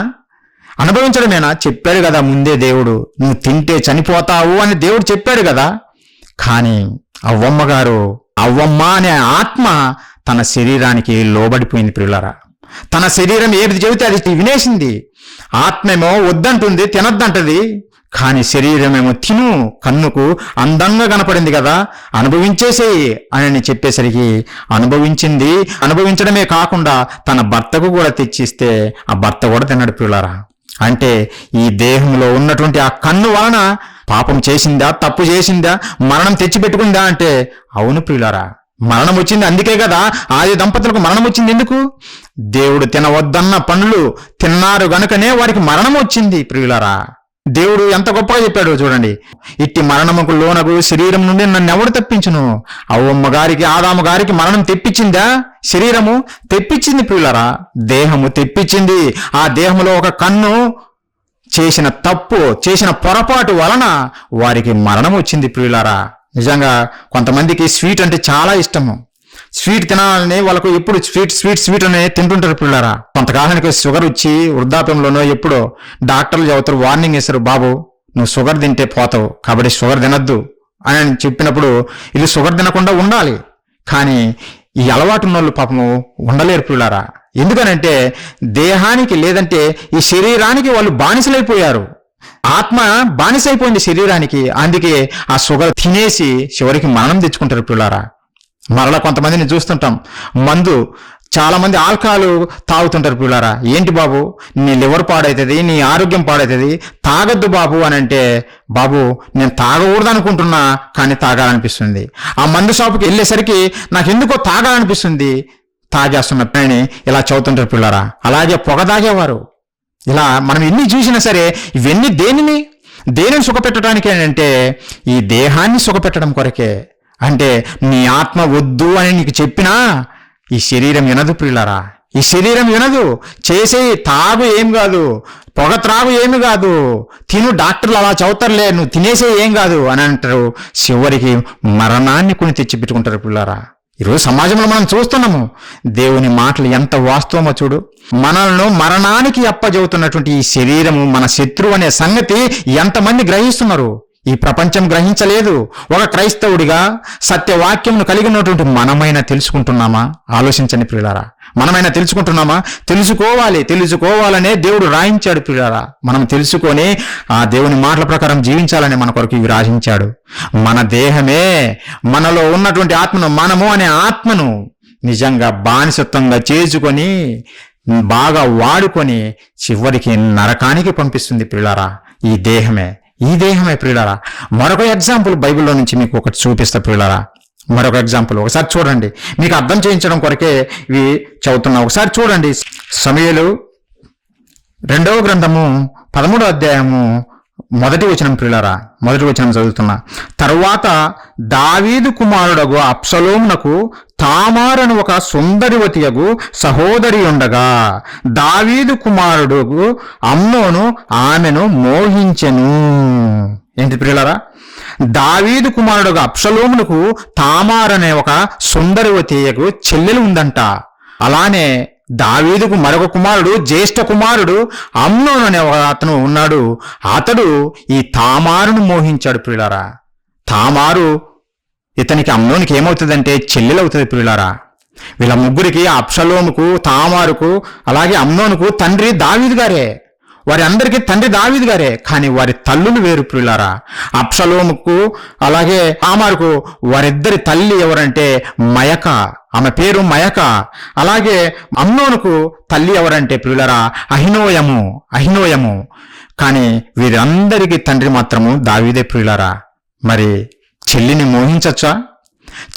చెప్పాడు కదా ముందే దేవుడు, నువ్వు తింటే చనిపోతావు అని దేవుడు చెప్పాడు కదా. కానీ అవ్వమ్మ అనే ఆత్మ తన శరీరానికి లోబడిపోయింది ప్రియులారా. తన శరీరం ఏది చెబితే అది వినేసింది. ఆత్మేమో వద్దంటుంది, తినొద్దంటది. కానీ శరీరమేమో తిను, కన్నుకు అందంగా కనపడింది కదా, అనుభవించేసేయి అని చెప్పేసరికి అనుభవించడమే కాకుండా తన భర్తకు కూడా తెచ్చిస్తే ఆ భర్త కూడా తిన్నాడు ప్రియులారా. అంటే ఈ దేహంలో ఉన్నటువంటి ఆ కన్ను వలన పాపం చేసిందా, తప్పు చేసిందా, మరణం తెచ్చిపెట్టుకుందా అంటే అవును ప్రియులారా, మరణం వచ్చింది. అందుకే కదా ఆది దంపతులకు మరణం వచ్చింది. ఎందుకు? దేవుడు తినవద్దన్న పండ్లు తిన్నారు గనుకనే వారికి మరణం వచ్చింది ప్రియులారా. దేవుడు ఎంత గొప్పగా చెప్పాడు చూడండి. ఇట్టి మరణముకు లోనగు శరీరం నుండి నన్ను ఎవడు తప్పించును? అవ్వమ్మ గారికి ఆదాము గారికి మరణం తెప్పించిందా? శరీరము తెప్పించింది ప్రియులారా, దేహము తెప్పించింది. ఆ దేహంలో ఒక కన్ను చేసిన పొరపాటు వలన వారికి మరణం వచ్చింది ప్రియులారా. నిజంగా కొంతమందికి స్వీట్ అంటే చాలా ఇష్టము. స్వీట్ తినాలని వాళ్ళకు ఎప్పుడు స్వీట్ అనే తింటుంటారు పిల్లరా. కొంతకాలానికి షుగర్ వచ్చి వృద్ధాప్యంలోనో ఎప్పుడో డాక్టర్లు చెబుతారు, వార్నింగ్ ఇస్తారు, బాబు నువ్వు షుగర్ తింటే పోతావు, కాబట్టి షుగర్ తినద్దు అని చెప్పినప్పుడు ఇది షుగర్ తినకుండా ఉండాలి. కానీ ఈ అలవాటు ఉన్న వాళ్ళు పాపము ఉండలేరు పిల్లారా. ఎందుకనంటే దేహానికి లేదంటే ఈ శరీరానికి వాళ్ళు బానిసలైపోయారు. ఆత్మ బానిసైపోయింది శరీరానికి. అందుకే ఆ షుగర్ తినేసి చివరికి మరణం తెచ్చుకుంటారు పిల్లారా. మరలా కొంతమందిని చూస్తుంటాం, మందు చాలా మంది ఆల్కహాల్ తాగుతుంటారు పిల్లారా. ఏంటి బాబు నీ లివర్ పాడవుతుంది, నీ ఆరోగ్యం పాడవుతుంది, తాగొద్దు బాబు అని అంటే, బాబు నేను తాగకూడదు అనుకుంటున్నా కానీ తాగాలనిపిస్తుంది. ఆ మందు షాపుకి వెళ్ళేసరికి నాకు ఎందుకో తాగాలనిపిస్తుంది, తాగేస్తున్నప్పుడని ఇలా చదువుతుంటారు పిల్లారా. అలాగే పొగ తాగేవారు. ఇలా మనం ఎన్ని చూసినా సరే ఇవన్నీ దేనిని సుఖపెట్టడానికి అంటే ఈ దేహాన్ని సుఖపెట్టడం కొరకే. అంటే నీ ఆత్మ వద్దు అని నీకు చెప్పినా ఈ శరీరం వినదు ప్రియులారా. ఈ శరీరం వినదు. చేసే తాగు ఏం కాదు, పొగ త్రాగు ఏమి కాదు, తిను డాక్టర్లు అలా చదువుతారులే, నువ్వు తినేసే ఏం కాదు అని అంటారు. చివరికి మరణాన్ని కొని తెచ్చిపెట్టుకుంటారు పిల్లారా. ఈరోజు సమాజంలో మనం చూస్తున్నాము. దేవుని మాటలు ఎంత వాస్తవమో చూడు. మనల్ని మరణానికి అప్పజెబుతున్నటువంటి ఈ శరీరము మన శత్రువు అనే సంగతి ఎంతమంది గ్రహిస్తున్నారు? ఈ ప్రపంచం గ్రహించలేదు. ఒక క్రైస్తవుడిగా సత్యవాక్యంను కలిగి ఉన్నటువంటి మనమైనా తెలుసుకుంటున్నామా? ఆలోచించండి ప్రియులారా. మనమైనా తెలుసుకుంటున్నామా? తెలుసుకోవాలనే దేవుడు రాయించాడు ప్రియులారా. మనం తెలుసుకొని ఆ దేవుని మాటల ప్రకారం జీవించాలని మన కొరకు ఇవి రాయించాడు. మన దేహమే, మనలో ఉన్నటువంటి ఆత్మను, మనము అనే ఆత్మను నిజంగా బానిసత్వంగా చేసుకొని బాగా వాడుకొని చివరికి నరకానికి పంపిస్తుంది ప్రియులారా. ఈ దేహమే ప్రియులారా. మరొక ఎగ్జాంపుల్ బైబిల్లో నుంచి మీకు ఒకటి చూపిస్తా ప్రియులారా. మరొక ఎగ్జాంపుల్ ఒకసారి చూడండి, మీకు అర్థం చేయించడం కొరకే ఇవి చదువుతున్నా. ఒకసారి చూడండి, సమూయేలు 2వ గ్రంథము 13వ అధ్యాయము 1వ వచనం ప్రియులారా, 1వ వచనం చదువుతున్నా. తరువాత దావీదు కుమారుడగు అబ్షలోమునకు తామారను ఒక సుందరివతియగు సహోదరి ఉండగా దావీదు కుమారుడు అమ్నోను ఆమెను మోహించెను. ఏంటి ప్రియులారా? దావీదు కుమారుడుగా అబ్షలోమునకు తామారనే ఒక సుందరివతియగు చెల్లెలు ఉందంట. అలానే దావీదుకు మరొక కుమారుడు, జ్యేష్ఠ కుమారుడు అమ్నోను అనే అతను ఉన్నాడు. అతడు ఈ తామారును మోహించాడు ప్రియులారా. తామారు ఇతనికి అమ్నోనికి ఏమవుతుందంటే చెల్లెలవుతుంది ప్రియులారా. వీళ్ళ ముగ్గురికి, అబ్షలోముకు, తామారుకు, అలాగే అమ్నోనుకు తండ్రి దావీదు గారే. వారి అందరికీ తండ్రి దావీదు గారే, కానీ వారి తల్లులు వేరు ప్రియులారా. అబ్షలోముకు అలాగే తామారుకు వారిద్దరి తల్లి ఎవరంటే మయక, ఆమె పేరు మయక. అలాగే అమ్నోనుకు తల్లి ఎవరంటే ప్రియులారా అహినోయము. కానీ వీరందరికీ తండ్రి మాత్రము దావీదే ప్రియులారా. మరి చెల్లిని మోహించచ్చా?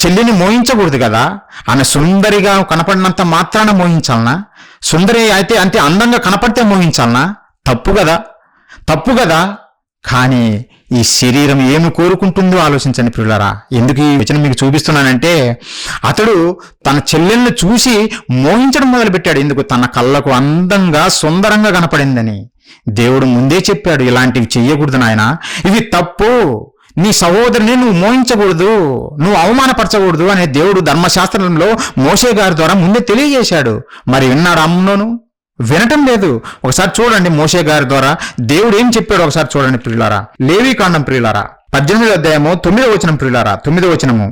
చెల్లిని మోహించకూడదు కదా. ఆమె సుందరిగా కనపడినంత మాత్రాన మోహించాలనా? సుందరి అయితే అంతే అందంగా కనపడితే మోహించాలనా? తప్పు కదా. కానీ ఈ శరీరం ఏమి కోరుకుంటుందో ఆలోచించండి ప్రియులారా. ఎందుకు ఈ వచనం మీకు చూపిస్తున్నానంటే, అతడు తన చెల్లెల్ని చూసి మోహించడం మొదలుపెట్టాడు. ఎందుకు? తన కళ్ళకు అందంగా సుందరంగా కనపడిందని. దేవుడు ముందే చెప్పాడు, ఇలాంటివి చెయ్యకూడదు నాయన, ఇవి తప్పు, నీ సహోదరిని నువ్వు మోహించకూడదు, నువ్వు అవమానపరచకూడదు అనే దేవుడు ధర్మశాస్త్రంలో మోషే గారి ద్వారా ముందే తెలియజేశాడు. మరి విన్నాడు అమ్నోను? వినటం లేదు. ఒకసారి చూడండి, మోషే గారి ద్వారా దేవుడు ఏం చెప్పాడు ఒకసారి చూడండి ప్రియులారా. లేవీకాండం ప్రియులారా 18వ అధ్యాయము 9వ వచనం ప్రియులారా, 9వ వచనము.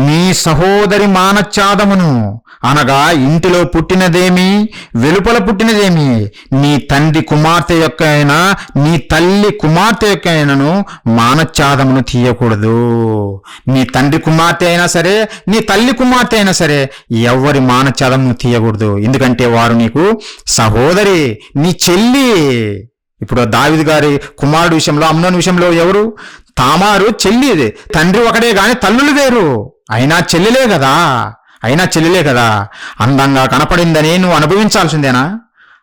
నీ సహోదరి మానచ్ఛాదమును అనగా ఇంటిలో పుట్టినదేమి వెలుపల పుట్టినదేమి నీ తండ్రి కుమార్తె యొక్క అయినా నీ తల్లి కుమార్తె యొక్క అయినను మానచ్ఛాదమును తీయకూడదు. నీ తండ్రి కుమార్తె అయినా సరే, నీ తల్లి కుమార్తె అయినా సరే, ఎవరి మానచ్ఛాదమును తీయకూడదు. ఎందుకంటే వారు నీకు సహోదరి, నీ చెల్లి. ఇప్పుడు దావీదు గారి కుమారుడు విషయంలో, అమ్నోను విషయంలో ఎవరు? తామారు చెల్లి. తండ్రి ఒకడే గాని తల్లులు వేరు. అయినా చెల్లెలే కదా. అందంగా కనపడిందని నువ్వు అనుభవించాల్సిందేనా?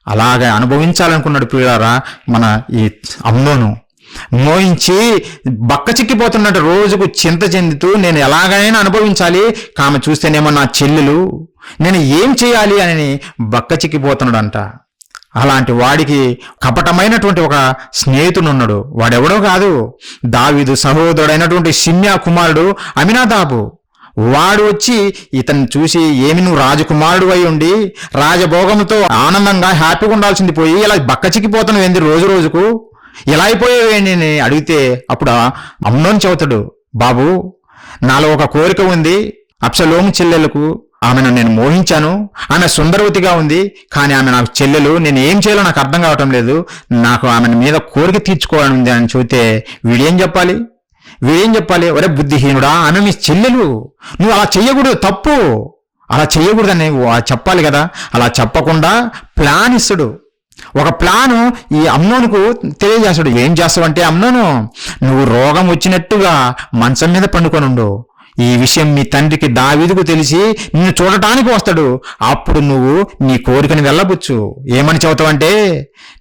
అలాగే అనుభవించాలనుకున్నాడు ప్రియులారా మన ఈ అమ్నోను. మోయించి బక్క చిక్కిపోతున్నట్టు రోజుకు చింత చెందుతూ నేను ఎలాగైనా అనుభవించాలి, ఆమె చూస్తేనేమో నా చెల్లెలు, నేను ఏం చేయాలి అని బక్క చిక్కిపోతున్నాడంట. అలాంటి వాడికి కపటమైనటువంటి ఒక స్నేహితుడు ఉన్నాడు. వాడెవడో కాదు, దావీదు సహోదరుడైనటువంటి షిమ్యా కుమారుడు అమినాదాబు. వాడు వచ్చి ఇతన్ని చూసి, ఏమి నువ్వు రాజకుమారుడు అయి ఉండి రాజభోగంతో ఆనందంగా హ్యాపీగా ఉండాల్సింది పోయి ఇలా బక్క చిక్కిపోతున్నావు ఏంది రోజు రోజుకు, ఇలా అయిపోయావేంటి అని అడిగితే అప్పుడు అమ్నోను చెబుతాడు, బాబు నాలో ఒక కోరిక ఉంది, అబ్షలోము చెల్లెలకు ఆమెను నేను మోహించాను, ఆమె సుందరవతిగా ఉంది, కానీ ఆమె నాకు చెల్లెలు, నేను ఏం చేయాలో నాకు అర్థం కావటం లేదు, నాకు ఆమె మీద కోరిక తీర్చుకోవాలని ఉంది అని చెబితే వీడేం చెప్పాలి? ఒరే బుద్ధిహీనుడా, ఆమె మీ చెల్లెలు, నువ్వు అలా చెయ్యకూడదు, తప్పు, అలా చెయ్యకూడదని చెప్పాలి కదా. అలా చెప్పకుండా ప్లాన్ ఇస్తాడు. ఒక ప్లాను ఈ అమ్నోనుకు తెలియజేస్తాడు. ఏం చేస్తావంటే, అమ్నోను నువ్వు రోగం వచ్చినట్టుగా మంచం మీద పండుకొనుండు, ఈ విషయం మీ తండ్రికి దావీదుకు తెలిసి నిన్ను చూడటానికి వస్తాడు, అప్పుడు నువ్వు నీ కోరికను వెళ్ళబుచ్చు. ఏమని చెబుతావంటే,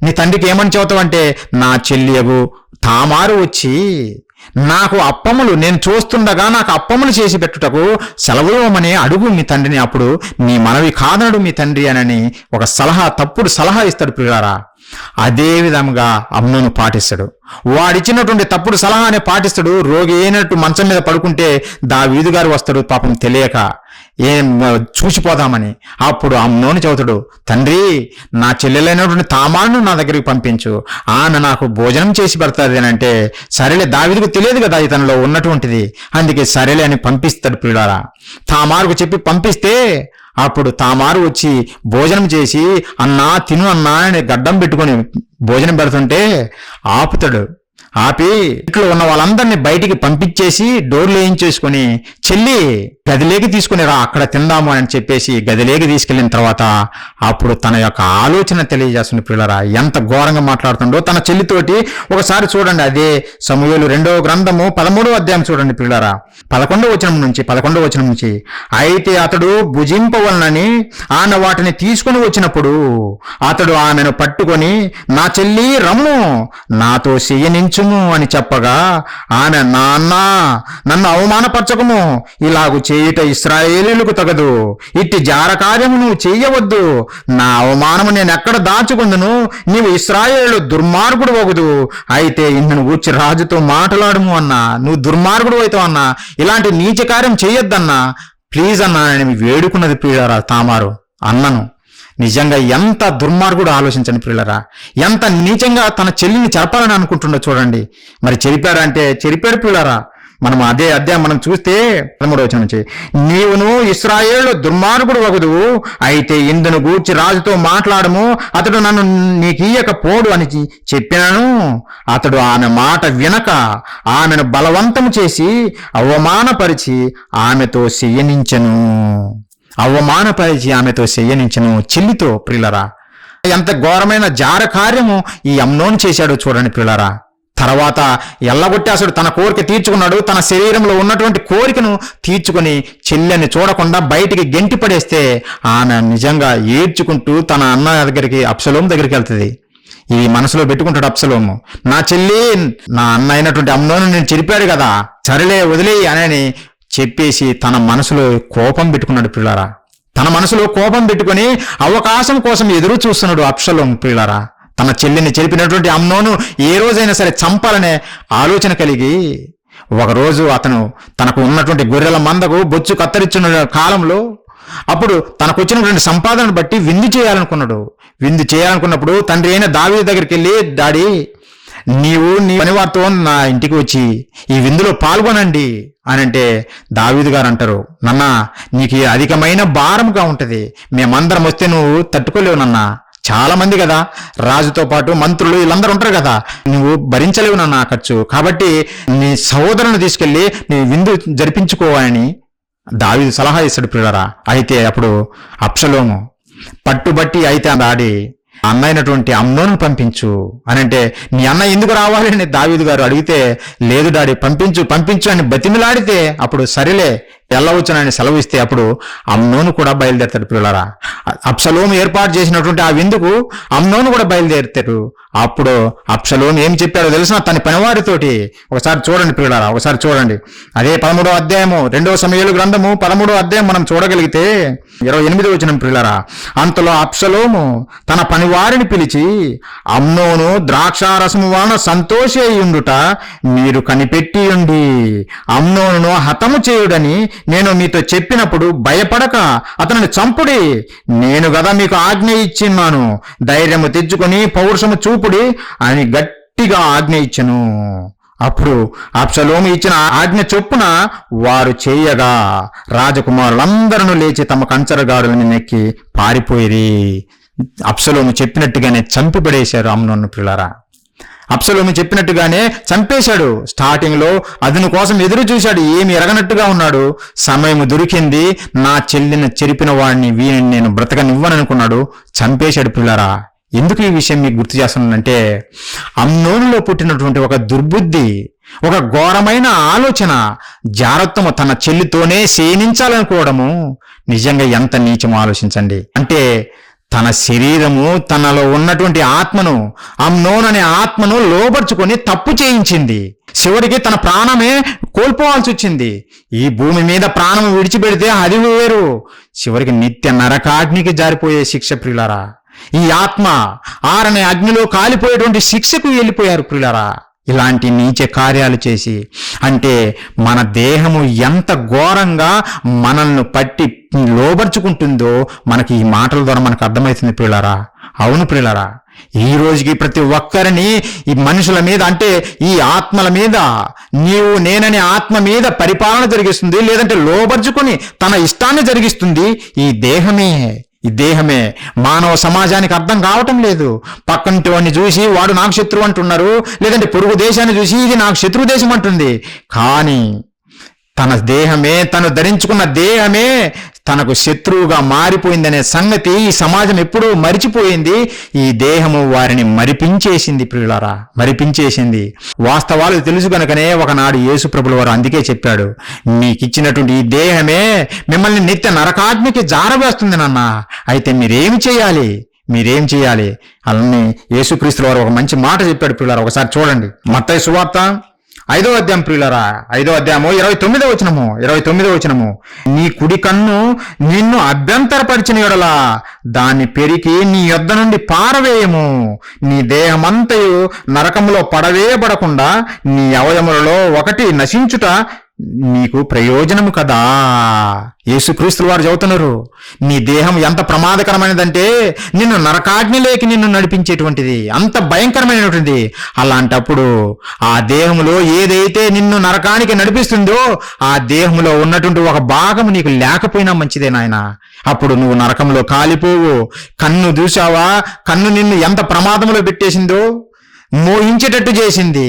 నీ తండ్రికి ఏమని చెబుతావంటే, నా చెల్లియగు తామారు వచ్చి నాకు అప్పములు, నేను చూస్తుండగా నాకు అప్పములు చేసి పెట్టుటకు సెలవుమని అడుగు మీ తండ్రిని, అప్పుడు నీ మనవి కాదనడు మీ తండ్రి అని ఒక తప్పుడు సలహా ఇస్తాడు ప్రియులారా. అదే విధంగా అమ్నోను పాటిస్తాడు. వాడిచ్చినటువంటి తప్పుడు సలహానే పాటిస్తాడు. రోగి అయినట్టు మంచం మీద పడుకుంటే దావీదు గారు వస్తాడు, పాపం తెలియక ఏం చూసిపోదామని. అప్పుడు అమ్నోను చెబుతాడు, తండ్రి నా చెల్లెలైనటువంటి తామారును నా దగ్గరికి పంపించు, ఆమె నాకు భోజనం చేసి పెడతాది అని అంటే, సరేలే, దావీదుకు తెలియదు కదా ఇతనిలో ఉన్నటువంటిది, అందుకే సరేలే అని పంపిస్తాడు ప్రియులారా. తామారుకు చెప్పి పంపిస్తే అప్పుడు తామారు వచ్చి భోజనం చేసి, అన్నా తిను అన్నా అని గడ్డం పెట్టుకొని భోజనం పెడుతుంటే ఆపుతాడు. ఆపి ఇంట్లో ఉన్న వాళ్ళందరినీ బయటికి పంపించేసి డోర్లు వేయించేసుకుని చెల్లి గదిలోకి తీసుకుని రా, అక్కడ తిందాము అని చెప్పేసి గదిలోకి తీసుకెళ్లిన తర్వాత అప్పుడు తన యొక్క ఆలోచన తెలియజేస్తుంది. పిల్లరా, ఎంత ఘోరంగా మాట్లాడుతుండో తన చెల్లితోటి. ఒకసారి చూడండి, అదే సమూయేలు 2వ గ్రంథము 13వ అధ్యాయం చూడండి పిల్లరా, 11వ వచనం నుంచి. అయితే అతడు భుజింపవలనని ఆమె వాటిని తీసుకుని వచ్చినప్పుడు అతడు ఆమెను పట్టుకొని, నా చెల్లి రమ్ము, నాతో చెయ్యనించుము అని చెప్పగా ఆమె, నాన్న నన్ను అవమానపరచకము, ఇలాగు చేయుట ఇశ్రాయేలీయులకు తగదు, ఇట్టి జార కార్యము నువ్వు చెయ్యవద్దు, నా అవమానము నేను ఎక్కడ దాచుకుందును, నీవు ఇశ్రాయేలు దుర్మార్గుడు వగుదు, అయితే ఇందును గూర్చి రాజుతో మాట్లాడము అన్నా, నువ్వు దుర్మార్గుడు అవుతావు అన్నా, ఇలాంటి నీచ కార్యం చెయ్యొద్దన్నా, ప్లీజ్ అన్నా అని వేడుకున్నది ప్రియులారా తామారు. అన్నను నిజంగా ఎంత దుర్మార్గుడు ఆలోచించండి ప్రియులరా, ఎంత నీచంగా తన చెల్లిని చెరపాలని అనుకుంటుండో చూడండి. మరి చెరిపాడు ప్రియులరా. మనం అదే అధ్యాయం మనం చూస్తే 13వ వచనం నుంచి, నీవును ఇశ్రాయేలు దుర్మార్గుడు వగుదు, అయితే ఇందును గూర్చి రాజుతో మాట్లాడము, అతడు నన్ను నీకీయకపోడు అని చెప్పినాను. అతడు ఆమె మాట వినక ఆమెను బలవంతము చేసి అవమానపరిచి ఆమెతో చెయ్యనించెను. చెల్లితో ప్రియులరా, ఎంత ఘోరమైన జార కార్యము ఈ అమ్నోను చేశాడో చూడండి ప్రియులరా. తర్వాత ఎల్లగొట్టేసాడు, తన కోరిక తీర్చుకున్నాడు, తన శరీరంలో ఉన్నటువంటి కోరికను తీర్చుకుని చెల్లెని చూడకుండా బయటికి గెంటి పడేస్తే ఆమె నిజంగా ఏడ్చుకుంటూ తన అన్న దగ్గరికి, అబ్షలోము దగ్గరికి వెళ్తుంది. ఈ మనసులో పెట్టుకుంటాడు అబ్షలోము, నా చెల్లి నా అన్న అయినటువంటి అమ్నోను నేను చెరిపాడు కదా, సరేలే వదిలేయి అని చెప్పేసి తన మనసులో కోపం పెట్టుకున్నాడు పిల్లారా. తన మనసులో కోపం పెట్టుకుని అవకాశం కోసం ఎదురు చూస్తున్నాడు అబ్షలోము పిల్లారా. తన చెల్లిని చెరిపినటువంటి అమ్నోను ఏ రోజైనా సరే చంపాలనే ఆలోచన కలిగి ఒకరోజు అతను తనకు ఉన్నటువంటి గొర్రెల మందకు బొచ్చు కత్తరిచ్చిన కాలంలో అప్పుడు తనకు వచ్చినటువంటి సంపాదనను బట్టి విందు చేయాలనుకున్నప్పుడు తండ్రి అయిన దావీదు దగ్గరికి వెళ్ళి, డాడీ నీవు నీ పనివారితో నా ఇంటికి వచ్చి ఈ విందులో పాల్గొనండి అని అంటే దావీదు గారు అంటారు, నాన్న నీకు అధికమైన భారంగా ఉంటది, మేమందరం వస్తే నువ్వు తట్టుకోలేవు నాన్న, చాలా మంది కదా, రాజుతో పాటు మంత్రులు వీళ్ళందరూ ఉంటారు కదా, నువ్వు భరించలేవు నాన్న ఖర్చు, కాబట్టి నీ సహోదరుని తీసుకెళ్లి నీ విందు జరిపించుకోవాలని దావీదు సలహా ఇస్తాడు పిల్లరా. అయితే అప్పుడు అబ్షలోము పట్టుబట్టి, అయితే డాడీ అన్న అయినటువంటి అమ్నోను పంపించు అని అంటే, నీ అన్న ఎందుకు రావాలి అని దావీదు గారు అడిగితే, లేదు డాడీ పంపించు అని బతిమిలాడితే అప్పుడు సరేలే వెళ్ళవచ్చునని సెలవు ఇస్తే అప్పుడు అమ్నోను కూడా బయలుదేరుతాడు పిల్లరా. అబ్షలోము ఏర్పాటు చేసినటువంటి ఆ విందుకు అమ్నోను కూడా బయలుదేరుతాడు. అప్పుడు అబ్షలోము ఏం చెప్పాడో తెలిసిన తన పనివారితోటి. ఒకసారి చూడండి పిల్లరా, ఒకసారి చూడండి, అదే 13వ అధ్యాయము 2వ సమూయేలు గ్రంథము 13వ అధ్యాయం మనం చూడగలిగితే 28వ వచనం పిల్లరా, అంతలో అబ్షలోము తన పనివారిని పిలిచి, అమ్నోను ద్రాక్షారసము వలన సంతోషి అయ్యుండుట మీరు కనిపెట్టియుండి అమ్నోనును హతము చేయుడని నేను మీతో చెప్పినప్పుడు భయపడక అతనిని చంపుడి, నేను గదా మీకు ఆజ్ఞ ఇచ్చిన్నాను, ధైర్యము తెచ్చుకొని పౌరుషము చూపుడి అని గట్టిగా ఆజ్ఞ ఇచ్చెను. అప్పుడు అబ్షలోము ఇచ్చిన ఆజ్ఞ చొప్పున వారు చేయగా రాజకుమారులందరూ లేచి తమ కంచరగారులను నెక్కి పారిపోయిరి. అబ్షలోము చెప్పినట్టుగానే చంపిపడేశారు అమ్నోను పిల్లరా. అబ్షలోము చెప్పినట్టుగానే చంపేశాడు. స్టార్టింగ్ లో అదును కోసం ఎదురు చూశాడు, ఏమి ఎరగనట్టుగా ఉన్నాడు. సమయం దొరికింది, నా చెల్లిని చెరిపిన వాడిని వీని నేను బ్రతకనివ్వననుకున్నాడు, చంపేశాడు పిల్లరా. ఎందుకు ఈ విషయం మీకు గుర్తు చేస్తున్నానంటే, అమ్నోనులో పుట్టినటువంటి ఒక దుర్బుద్ధి, ఒక ఘోరమైన ఆలోచన, జారత్వము, తన చెల్లితోనే సేనించాలనుకోవడము నిజంగా ఎంత నీచమో ఆలోచించండి. అంటే తన శరీరము, తనలో ఉన్నటువంటి ఆత్మను, అమ్నోను అనే ఆత్మను లోబర్చుకొని తప్పు చేయించింది. చివరికి తన ప్రాణమే కోల్పోవాల్సి వచ్చింది. ఈ భూమి మీద ప్రాణం విడిచిపెడితే అది వేరు, చివరికి నిత్య నరకాగ్నికి జారిపోయే శిక్ష ప్రియులారా. ఈ ఆత్మ ఆరనే అగ్నిలో కాలిపోయేటువంటి శిక్షకు వెళ్ళిపోయారు ప్రియులారా. ఇలాంటి నీచ కార్యాలు చేసి, అంటే మన దేహము ఎంత ఘోరంగా మనల్ని పట్టి లోబర్చుకుంటుందో మనకి ఈ మాటల ద్వారా మనకు అర్థమవుతుంది ప్రియులారా. అవును ప్రియులారా, ఈ రోజుకి ప్రతి ఒక్కరిని ఈ మనుషుల మీద, అంటే ఈ ఆత్మల మీద, నీవు నేననే ఆత్మ మీద పరిపాలన జరిగిస్తుంది, లేదంటే లోబర్చుకొని తన ఇష్టాన్ని జరిగిస్తుంది ఈ దేహమే. ఈ దేహమే మానవ సమాజానికి అర్థం కావటం లేదు. పక్కంటి వాడిని చూసి వాడు నాకు శత్రువు అంటున్నారు, లేదంటే పొరుగు దేశాన్ని చూసి ఇది నాకు శత్రు దేశం అంటుంది. కానీ తన దేహమే, తను ధరించుకున్న దేహమే తనకు శత్రువుగా మారిపోయిందనే సంగతి ఈ సమాజం ఎప్పుడూ మరిచిపోయింది. ఈ దేహము వారిని మరిపించేసింది ప్రియులారా, మరిపించేసింది. వాస్తవాలు తెలుసు కనుకనే ఒకనాడు యేసు ప్రభుల వారు అందుకే చెప్పాడు, మీకిచ్చినటువంటి ఈ దేహమే మిమ్మల్ని నిత్య నరకాగ్నికి జారవేస్తుంది నాన్న. అయితే మీరేమి చేయాలి? అలానే యేసుక్రీస్తుల వారు ఒక మంచి మాట చెప్పాడు ప్రియులారా. ఒకసారి చూడండి, మత్తయి సువార్త 5వ అధ్యాయం ప్రియులారా, 5వ అధ్యాయము 29వ వచనము. నీ కుడి కన్ను నిన్ను అభ్యంతరపరిచిన యెడల దాన్ని పెరికి నీ యొద్ద నుండి పారవేయము. నీ దేహమంతయు నరకములో పడవేయబడకుండా నీ అవయములలో ఒకటి నశించుట నీకు ప్రయోజనము కదా. యేసుక్రీస్తుల వారు చెబుతున్నారు, నీ దేహం ఎంత ప్రమాదకరమైనదంటే నిన్ను నరకాగ్నిలోకి నిన్ను నడిపించేటువంటిది, అంత భయంకరమైనటువంటిది. అలాంటప్పుడు ఆ దేహములో ఏదైతే నిన్ను నరకానికి నడిపిస్తుందో ఆ దేహములో ఉన్నటువంటి ఒక భాగం నీకు లేకపోయినా మంచిదే నాయన. అప్పుడు నువ్వు నరకంలో కాలిపోవు. కన్ను చూసావా? కన్ను నిన్ను ఎంత ప్రమాదంలో పెట్టేసిందో, మోహించేటట్టు చేసింది.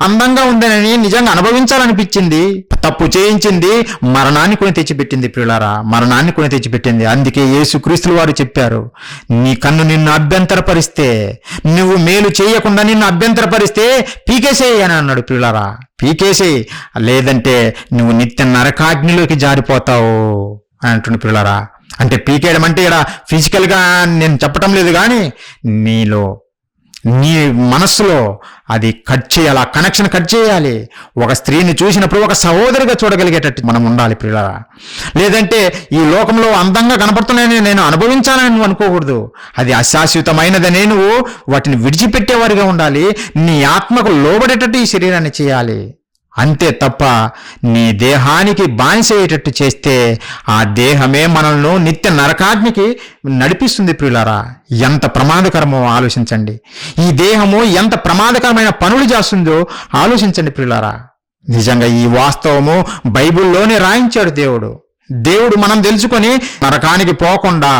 అందంగా ఉందని నిజంగా అనుభవించాలనిపించింది, తప్పు చేయించింది, మరణాన్ని కొని తెచ్చిపెట్టింది ప్రియులారా, మరణాన్ని కొని తెచ్చిపెట్టింది. అందుకే యేసుక్రీస్తుల వారు చెప్పారు, నీ కన్ను నిన్ను అభ్యంతరపరిస్తే, నువ్వు మేలు చేయకుండా నిన్ను అభ్యంతరపరిస్తే పీకేసేయి అని అన్నాడు ప్రియులారా. పీకేసేయి, లేదంటే నువ్వు నిత్య నరకాగ్నిలోకి జారిపోతావు అని అంటుండే ప్రియులారా. అంటే పీకేయడం అంటే ఇక్కడ ఫిజికల్గా నేను చెప్పటం లేదు, కానీ నీలో, నీ మనస్సులో అది కట్ చేయాలి, ఆ కనెక్షన్ కట్ చేయాలి. ఒక స్త్రీని చూసినప్పుడు ఒక సహోదరిగా చూడగలిగేటట్టు మనం ఉండాలి ప్రియులారా. లేదంటే ఈ లోకంలో అందంగా కనపడుతున్నాయని నేను అనుభవించాలని నువ్వు అనుకోకూడదు. అది అశాశ్వతమైనదనే నువ్వు వాటిని విడిచిపెట్టేవారిగా ఉండాలి. నీ ఆత్మకు లోబడేటట్టు ఈ శరీరాన్ని చేయాలి. అంతే తప్ప నీ దేహానికి బానిసయ్యేటట్టు చేస్తే ఆ దేహమే మనల్ని నిత్య నరకాగ్నికి నడిపిస్తుంది ప్రియులారా. ఎంత ప్రమాదకరమో ఆలోచించండి. ఈ దేహము ఎంత ప్రమాదకరమైన పనులు చేస్తుందో ఆలోచించండి ప్రియులారా. నిజంగా ఈ వాస్తవము బైబిల్లోనే రాయించాడు దేవుడు మనం తెలుసుకొని నరకానికి పోకుండా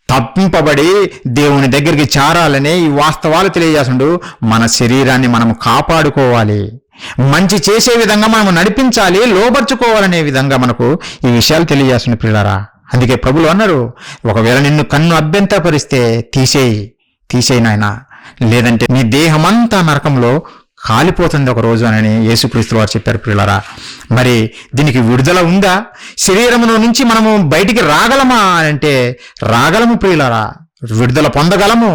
తప్పింపబడి దేవుని దగ్గరికి చేరాలనే ఈ వాస్తవాలు తెలియజేస్తుండు. మన శరీరాన్ని మనం కాపాడుకోవాలి, మంచి చేసే విధంగా మనం నడిపించాలి, లోబర్చుకోవాలనే విధంగా మనకు ఈ విషయాలు తెలియజేస్తుంది ప్రియులారా. అందుకే ప్రభులు అన్నారు, ఒకవేళ నిన్ను కన్ను అభ్యంతరపరిస్తే తీసేయి నాయనా, లేదంటే నీ దేహమంతా నరకంలో కాలిపోతుంది ఒక రోజు అని యేసుక్రీస్తు వారు చెప్పారు ప్రియులారా. మరి దీనికి విడుదల ఉందా? శరీరములో నుంచి మనము బయటికి రాగలమా అని అంటే రాగలము ప్రియులారా. విడుదల పొందగలము.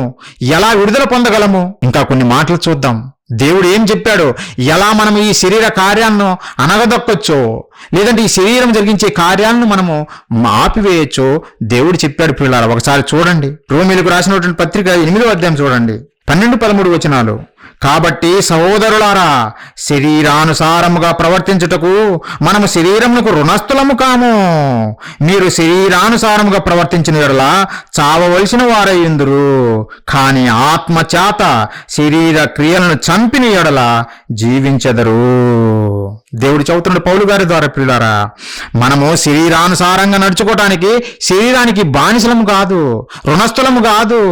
ఎలా విడుదల పొందగలము? ఇంకా కొన్ని మాటలు చూద్దాం. దేవుడు ఏం చెప్పాడు, ఎలా మనం ఈ శరీర కార్యాలను అనగదొక్కచ్చో, లేదంటే ఈ శరీరం జరిగించే కార్యాలను మనము ఆపివేయచ్చో దేవుడు చెప్పాడు ప్రియులారా. ఒకసారి చూడండి, రోమీయులకు రాసినటువంటి పత్రిక 8వ అధ్యాయం చూడండి, 12-13 వచనాలు. కాబట్టి సహోదరులారా, శరీరానుసారముగా ప్రవర్తించుటకు మనము శరీరమునకు రుణస్థులము కాము. మీరు శరీరానుసారముగా ప్రవర్తించిన యెడల చావవలసిన వారయ్యుందురు. కానీ ఆత్మ చేత శరీర క్రియలను చంపిన యెడల జీవించెదరు. దేవుడు చెబుతున్నాడు పౌలు గారి ద్వారా ప్రియులారా, మనము శరీరానుసారంగా నడుచుకోవటానికి శరీరానికి బానిసలము కాదు, రుణస్థులము కాదు.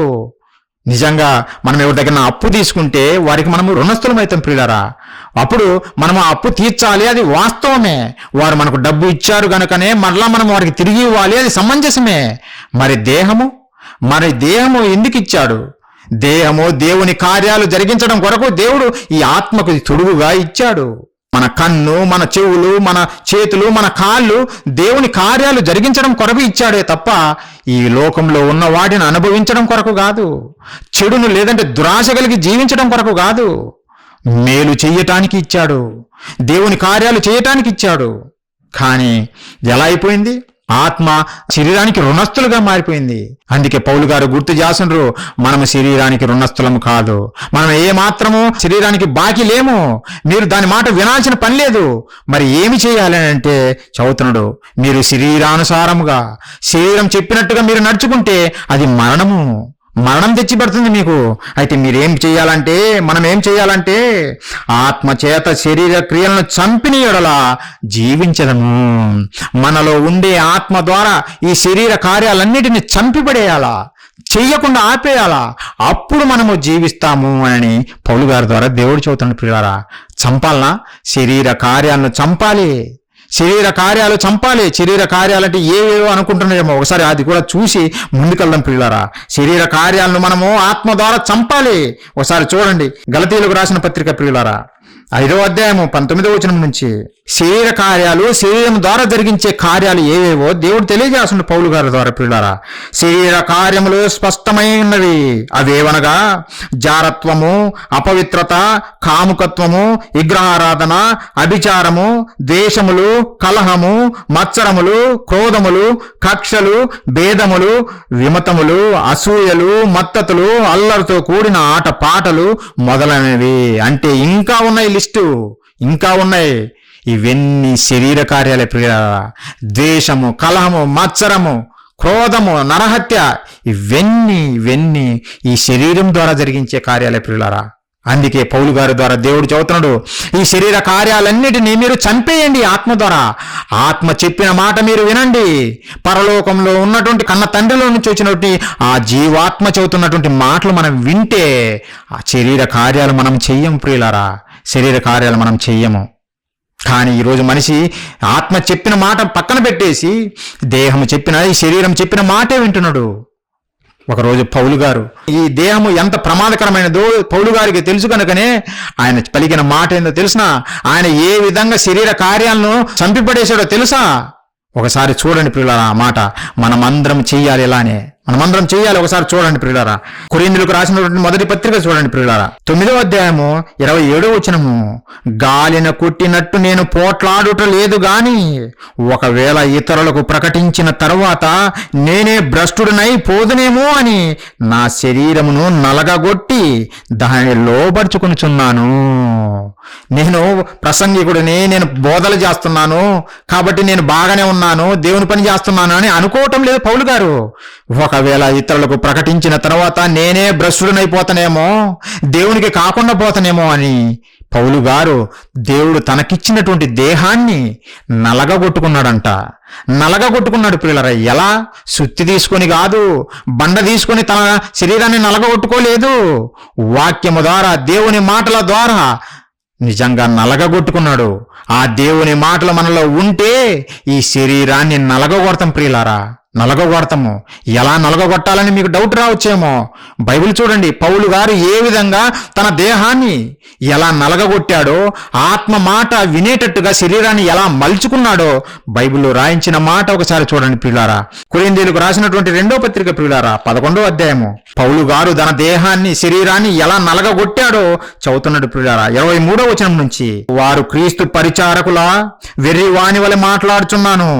నిజంగా మనం ఎవరి దగ్గర అప్పు తీసుకుంటే వారికి మనము రుణస్థులం అవుతాం ప్రియులారా. అప్పుడు మనం ఆ అప్పు తీర్చాలి, అది వాస్తవమే. వారు మనకు డబ్బు ఇచ్చారు గనుకనే మరలా మనం వారికి తిరిగి ఇవ్వాలి, అది సమంజసమే. మరి దేహము ఎందుకు ఇచ్చాడు? దేహము దేవుని కార్యాలు జరిగించడం కొరకు దేవుడు ఈ ఆత్మకు తొడుగుగా ఇచ్చాడు. మన కన్ను, మన చెవులు, మన చేతులు, మన కాళ్ళు దేవుని కార్యాలు జరిగించడం కొరకు ఇచ్చాడే తప్ప ఈ లోకంలో ఉన్న వాటిని అనుభవించడం కొరకు కాదు. చెడును లేదంటే దురాశ కలిగి జీవించడం కొరకు కాదు. మేలు చెయ్యటానికి ఇచ్చాడు, దేవుని కార్యాలు చేయటానికి ఇచ్చాడు. కానీ ఎలా అయిపోయింది? ఆత్మ శరీరానికి రుణస్థులుగా మారిపోయింది. అందుకే పౌలు గారు గుర్తు చేస్తున్నారు, మనము శరీరానికి రుణస్థులము కాదు, మనం ఏ మాత్రము శరీరానికి బాకీ లేము. మీరు దాని మాట వినాల్సిన పని లేదు. మరి ఏమి చేయాలి అంటే చదువుతున్నాడు, మీరు శరీరానుసారముగా శరీరం చెప్పినట్టుగా మీరు నడుచుకుంటే అది మరణము. మరణం తెచ్చిపెడుతుంది మీకు. అయితే మీరేం చేయాలంటే, మనం ఏం చేయాలంటే, ఆత్మ చేత శరీర క్రియలను చంపిన యెడల జీవించదము. మనలో ఉండే ఆత్మ ద్వారా ఈ శరీర కార్యాలన్నిటిని చంపిపడేయాలా, చెయ్యకుండా ఆపేయాలా, అప్పుడు మనము జీవిస్తాము అని పౌలు గారి ద్వారా దేవుడు చెబుతున్నాడు. ప్రియులారా, చంపాలనా? శరీర కార్యాలను చంపాలి. శరీర కార్యాలు చంపాలి. శరీర కార్యాలంటే ఏవేవో అనుకుంటున్నాయేమో, ఒకసారి అది కూడా చూసి ముందుకెళ్దాం ప్రియులారా. శరీర కార్యాలను మనము ఆత్మ ద్వారా చంపాలి. ఒకసారి చూడండి గలతీయులకు రాసిన పత్రిక ప్రియులారా, 5వ అధ్యాయము 19వ వచనం నుంచి శరీర కార్యాలు, శరీరం ద్వారా జరిగించే కార్యాలు ఏవేవో దేవుడు తెలియజేస్తున్న పౌలు గారి ద్వారా. ప్రియులారా, శరీర కార్యములు స్పష్టమైనవి. అవేవనగా జారత్వము, అపవిత్రత, కాముకత్వము, విగ్రహారాధన, అభిచారము, ద్వేషములు, కలహము, మత్సరములు, క్రోధములు, కక్షలు, భేదములు, విమతములు, అసూయలు, మత్తతులు, అల్లరితో కూడిన ఆటపాటలు మొదలైనవి. అంటే ఇంకా ఉన్నాయి, లిస్టు ఇంకా ఉన్నాయి. ఇవన్నీ శరీర కార్యాలే ప్రియులారా. ద్వేషము, కలహము, మత్సరము, క్రోధము, నరహత్య, ఇవన్నీ ఈ శరీరం ద్వారా జరిగించే కార్యాలే ప్రియులారా. అందుకే పౌలు గారి ద్వారా దేవుడు చెబుతున్నాడు, ఈ శరీర కార్యాలన్నిటినీ మీరు చంపేయండి ఆత్మ ద్వారా. ఆత్మ చెప్పిన మాట మీరు వినండి. పరలోకంలో ఉన్నటువంటి కన్న తండ్రిలో నుంచి వచ్చినటువంటి ఆ జీవాత్మ చెబుతున్నటువంటి మాటలు మనం వింటే ఆ శరీర కార్యాలు మనం చెయ్యం ప్రియులారా. శరీర కార్యాలు మనం చెయ్యము. కానీ ఈరోజు మనిషి ఆత్మ చెప్పిన మాట పక్కన పెట్టేసి దేహం చెప్పిన, ఈ శరీరం చెప్పిన మాటే వింటున్నాడు. ఒకరోజు పౌలు గారు, ఈ దేహము ఎంత ప్రమాదకరమైనదో పౌలు గారికి తెలుసు కనుకనే ఆయన పలికిన మాట ఏందో తెలుసా? ఆయన ఏ విధంగా శరీర కార్యాలను చంపిపడేశాడో తెలుసా? ఒకసారి చూడండి ప్రియులారా, ఆ మాట మనమందరం చెయ్యాలి. ఇలానే మనమందరం చెయ్యాలి. ఒకసారి చూడండి ప్రియులారా, కొరింథీయులకు రాసినటువంటి మొదటి పత్రిక చూడండి ప్రియులారా, 9వ అధ్యాయము 27వ వచనము. గాలిన కొట్టినట్టు నేను పోట్లాడుట లేదు గాని, ఒకవేళ ఇతరులకు ప్రకటించిన తరువాత నేనే భ్రష్టుడినై పోదునేమో అని నా శరీరమును నలగగొట్టి దానిని లోబరుచుకొనుచున్నాను. నేను ప్రసంగికుడిని, నేను బోధలు చేస్తున్నాను కాబట్టి నేను బాగానే ఉన్నాను, దేవుని పని చేస్తున్నాను అని అనుకోవటం లేదు పౌలు గారు. ఒకవేళ ఇతరులకు ప్రకటించిన తర్వాత నేనే భ్రష్టుడినైపోతానేమో, దేవునికి కాకుండా పోతానేమో అని పౌలు గారు దేవుడు తనకిచ్చినటువంటి దేహాన్ని నలగగొట్టుకున్నాడంట. నలగగొట్టుకున్నాడు ప్రియులారా. ఎలా? సుత్తి తీసుకొని కాదు, బండ తీసుకొని తన శరీరాన్ని నలగగొట్టుకోలేదు. వాక్యము ద్వారా, దేవుని మాటల ద్వారా నిజంగా నలగగొట్టుకున్నాడు. ఆ దేవుని మాటలు మనలో ఉంటే ఈ శరీరాన్ని నలగగొడతాం ప్రియులారా, నలగగొడతాము. ఎలా నలగగొట్టాలని మీకు డౌట్ రావచ్చేమో. బైబిల్ చూడండి, పౌలు గారు ఏ విధంగా తన దేహాన్ని ఎలా నలగగొట్టాడో, ఆత్మ మాట వినేటట్టుగా శరీరాన్ని ఎలా మలుచుకున్నాడో బైబిల్లో రాయించిన మాట ఒకసారి చూడండి ప్రియులారా. కొరింథీయులకు రాసినటువంటి 2వ పత్రిక ప్రియులారా, 11వ అధ్యాయము. పౌలు గారు తన దేహాన్ని, శరీరాన్ని ఎలా నలగగొట్టాడో చదువుతున్నాడు ప్రియులారా, 23వ వచనం నుంచి. వారు క్రీస్తు పరిచారకులా వెర్రి వాని వలె మాట్లాడుచున్నాను.